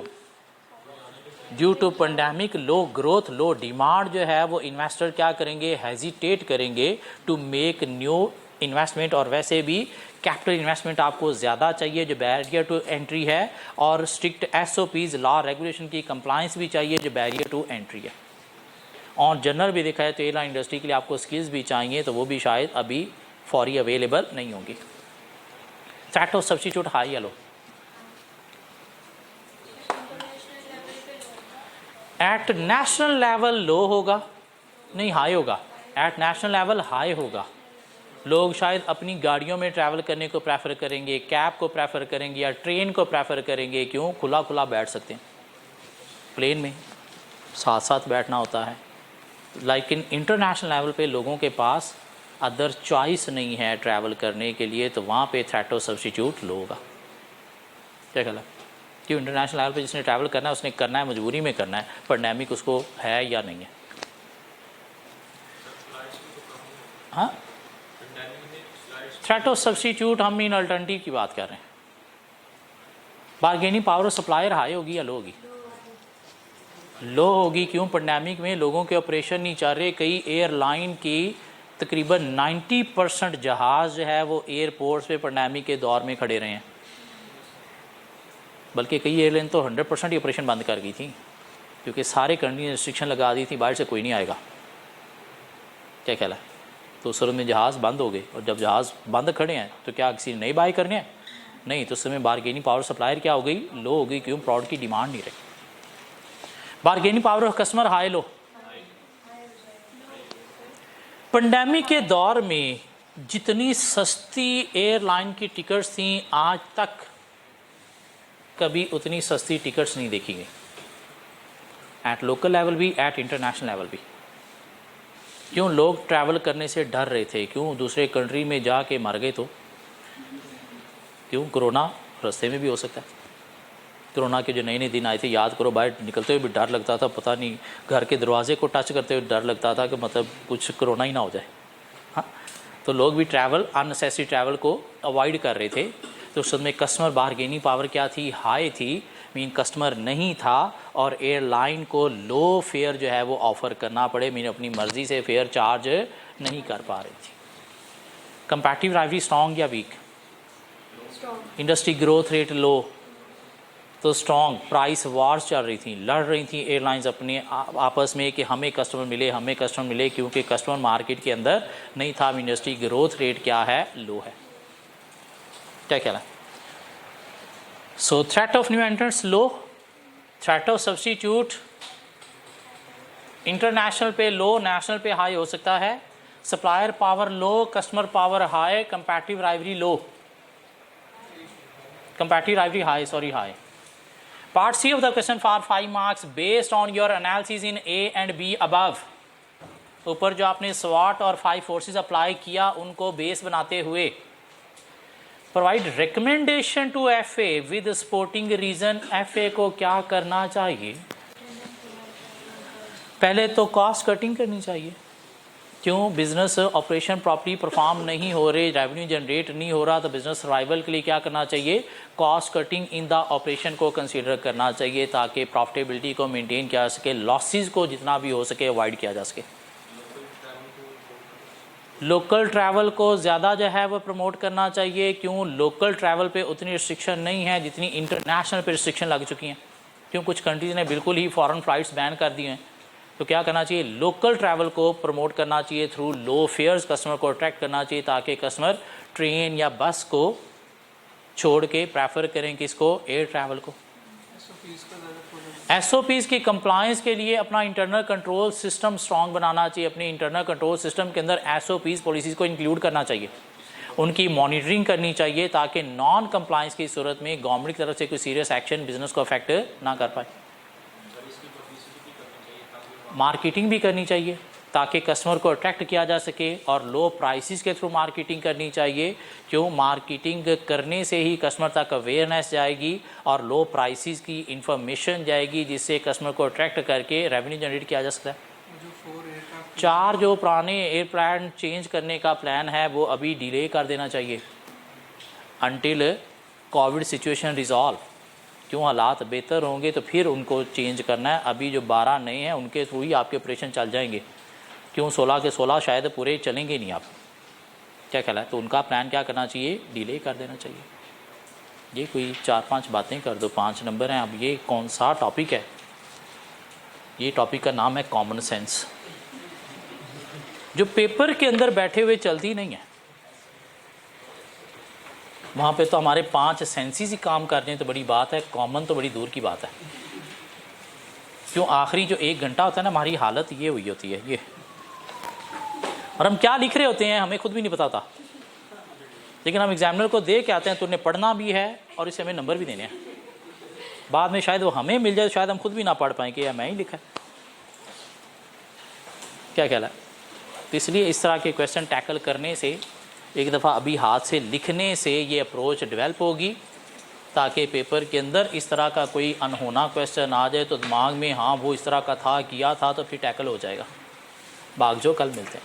A: Due to pandemic, low growth, low demand जो है वो इन्वेस्टर क्या करेंगे, हेजिटेट करेंगे टू मेक न्यू इन्वेस्टमेंट. और वैसे भी कैपिटल इन्वेस्टमेंट आपको ज़्यादा चाहिए, जो बैरियर टू एंट्री है, और स्ट्रिक्ट SOPs लॉ रेगुलेशन की कंप्लाइंस भी चाहिए, जो बैरियर टू एंट्री है. और जनरल भी देखा है तो एयरलाइन इंडस्ट्री के लिए आपको स्किल्स भी चाहिए, तो वो भी शायद अभी फौरी अवेलेबल नहीं होंगी. थ्रेट ऑफ सब्स्टिट्यूट हाई या लो? एट नेशनल लेवल लो होगा, नहीं हाई होगा. एट नेशनल लेवल हाई होगा. लोग शायद अपनी गाड़ियों में ट्रैवल करने को प्रेफर करेंगे, कैब को प्रेफर करेंगे या ट्रेन को प्रेफर करेंगे. क्यों? खुला खुला बैठ सकते हैं. प्लेन में साथ साथ बैठना होता है. लेकिन इंटरनेशनल लेवल पे लोगों के पास अदर चॉइस नहीं है ट्रैवल करने के लिए, तो वहाँ पे थ्रेट ऑफ सब्स्टिट्यूट लो होगा. क्या कहला? क्यों? इंटरनेशनल लेवल पे जिसने ट्रैवल करना है उसने करना है, मजबूरी में करना है. पेंडेमिक उसको है या नहीं है? हाँ, थ्रेट ऑफ सब्स्टिट्यूट हम इन अल्टरनेटिव की बात कर रहे हैं. Bargaining power of supplier high होगी या लो होगी? लो होगी. क्यों? पेंडेमिक में लोगों के ऑपरेशन नहीं चल रहे. कई एयरलाइन की तकरीबन 90% जहाज़ जो है वो एयरपोर्ट्स पे पेंडेमिक के दौर में खड़े रहे हैं. बल्कि कई एयरलाइन तो 100% ही ऑपरेशन बंद कर गई थी, क्योंकि सारे कंट्री ने रिस्ट्रिक्शन लगा दी थी, बाहर से कोई नहीं आएगा. क्या ख्याल है? तो उस समय में जहाज़ बंद हो गए, और जब जहाज़ बंद खड़े हैं तो क्या किसी ने नई बाई करने हैं? नहीं. तो उस समय बार्गेनिंग पावर सप्लायर क्या हो गई? लो हो गई. क्यों? प्रोडक्ट की डिमांड नहीं रही. Bargaining power of customer high low? Pandemic के दौर में जितनी सस्ती एयरलाइन की टिकट्स थी, आज तक कभी उतनी सस्ती टिकट्स नहीं देखी गई. एट लोकल लेवल भी, एट इंटरनेशनल लेवल भी. क्यों? लोग ट्रैवल करने से डर रहे थे. क्यों? दूसरे कंट्री में जाके मर गए तो. क्यों? कोरोना रास्ते में भी हो सकता है. कोरोना के जो नए नए दिन आए थे, याद करो, बाहर निकलते हुए भी डर लगता था. पता नहीं, घर के दरवाजे को टच करते हुए डर लगता था कि मतलब कुछ कोरोना ही ना हो जाए. हाँ, तो लोग भी ट्रैवल, अननेसेसरी ट्रैवल को अवॉइड कर रहे थे. तो उस समय कस्टमर बार्गेनिंग पावर क्या थी? हाई थी. मीन कस्टमर नहीं था और एयरलाइन को लो फेयर जो है वो ऑफ़र करना पड़े. मीन अपनी मर्ज़ी से फेयर चार्ज नहीं कर पा रही थी. कंपैरेटिव राइवलरी स्ट्रॉन्ग या वीक? इंडस्ट्री ग्रोथ रेट लो, तो स्ट्रॉन्ग. प्राइस वार्स चल रही थी, लड़ रही थी एयरलाइंस अपने आपस में कि हमें कस्टमर मिले, हमें कस्टमर मिले, क्योंकि कस्टमर मार्केट के अंदर नहीं था. इंडस्ट्री ग्रोथ रेट क्या है? लो है. क्या ख्याल है? So threat of new entrants low, threat of substitute international पे लो, नेशनल पे हाई हो सकता है. Supplier power low, customer power high, comparative rivalry low, comparative rivalry high, sorry high. Part C of the question for 5 marks based on your analysis in A and B above. ऊपर जो आपने SWOT और 5 forces apply किया उनको base बनाते हुए provide recommendation to FA with supporting reason. FA को क्या करना चाहिए? पहले तो कॉस्ट कटिंग करनी चाहिए। क्यों? बिज़नेस ऑपरेशन प्रॉपर्ली परफॉर्म नहीं हो रहे, रेवेन्यू जनरेट नहीं हो रहा, तो बिज़नेस सर्वाइवल के लिए क्या करना चाहिए? Cost cutting in the operation को कंसीडर करना चाहिए ताकि प्रॉफिटेबिलिटी को मेंटेन किया जा सके, लॉसेस को जितना भी हो सके अवॉइड किया जा सके। लोकल ट्रैवल को ज़्यादा जो है वो प्रमोट करना चाहिए। क्यों? लोकल ट्रैवल पे उतनी रिस्ट्रिक्शन नहीं है जितनी इंटरनेशनल पे रिस्ट्रिक्शन लग चुकी हैं। क्यों? कुछ कंट्रीज़ ने बिल्कुल ही फॉरेन फ्लाइट्स बैन कर दी हैं। तो क्या करना चाहिए? लोकल ट्रैवल को प्रमोट करना चाहिए थ्रू लो फेयर्स, कस्टमर को अट्रैक्ट करना चाहिए ताकि कस्टमर ट्रेन या बस को छोड़ के प्रेफर करें किसको? एयर ट्रैवल को। SOPs की कंप्लायंस के लिए अपना इंटरनल कंट्रोल सिस्टम स्ट्रॉन्ग बनाना चाहिए। अपने इंटरनल कंट्रोल सिस्टम के अंदर SOPs पॉलिसीज़ को इंक्लूड करना चाहिए, उनकी मॉनिटरिंग करनी चाहिए ताकि नॉन कंप्लायंस की सूरत में गवर्नमेंट की तरफ से कोई सीरियस एक्शन बिजनेस को अफेक्ट ना कर पाए। मार्केटिंग भी करनी चाहिए ताकि कस्टमर को अट्रैक्ट किया जा सके और लो प्राइसेस के थ्रू मार्केटिंग करनी चाहिए। क्यों? मार्केटिंग करने से ही कस्टमर तक अवेयरनेस जाएगी और लो प्राइसेस की इंफॉर्मेशन जाएगी जिससे कस्टमर को अट्रैक्ट करके रेवेन्यू जनरेट किया जा सकता है। 4 जो पुराने एयरप्लेन चेंज करने का प्लान है वो अभी डिले कर देना चाहिए अनटिल कोविड सिचुएशन रिजॉल्व। क्यों? हालात बेहतर होंगे तो फिर उनको चेंज करना है। अभी जो 12 नए हैं उनके थ्रू ही आपके ऑपरेशन चल जाएंगे। क्यों? 16 के 16 शायद पूरे चलेंगे नहीं। आप क्या ख्याल है? तो उनका प्लान क्या करना चाहिए? डिले कर देना चाहिए। ये कोई 4-5 बातें कर दो, 5 नंबर हैं। अब ये कौन सा टॉपिक है? ये टॉपिक का नाम है कॉमन सेंस, जो पेपर के अंदर बैठे हुए चलती नहीं है। वहाँ पे तो हमारे 5 सेंसेस ही काम कर रहे हैं तो बड़ी बात है, कॉमन तो बड़ी दूर की बात है। क्यों? आखिरी जो 1 घंटा होता है ना, हमारी हालत ये हुई होती है ये, और हम क्या लिख रहे होते हैं हमें खुद भी नहीं पता होता, लेकिन हम एग्जामिनर को दे के आते हैं तो उन्हें पढ़ना भी है और इसे हमें नंबर भी देने हैं। बाद में शायद वो हमें मिल जाए, शायद हम खुद भी ना पढ़ पाएँ कि मैं ही लिखा है। क्या ख्याल है? तो इसलिए इस तरह के क्वेश्चन टैकल करने से, एक दफ़ा अभी हाथ से लिखने से ये अप्रोच डेवलप होगी ताकि पेपर के अंदर इस तरह का कोई अनहोना क्वेश्चन आ जाए तो दिमाग में हाँ वो इस तरह का था, किया था, तो फिर टैकल हो जाएगा। भाग जो, कल मिलते हैं।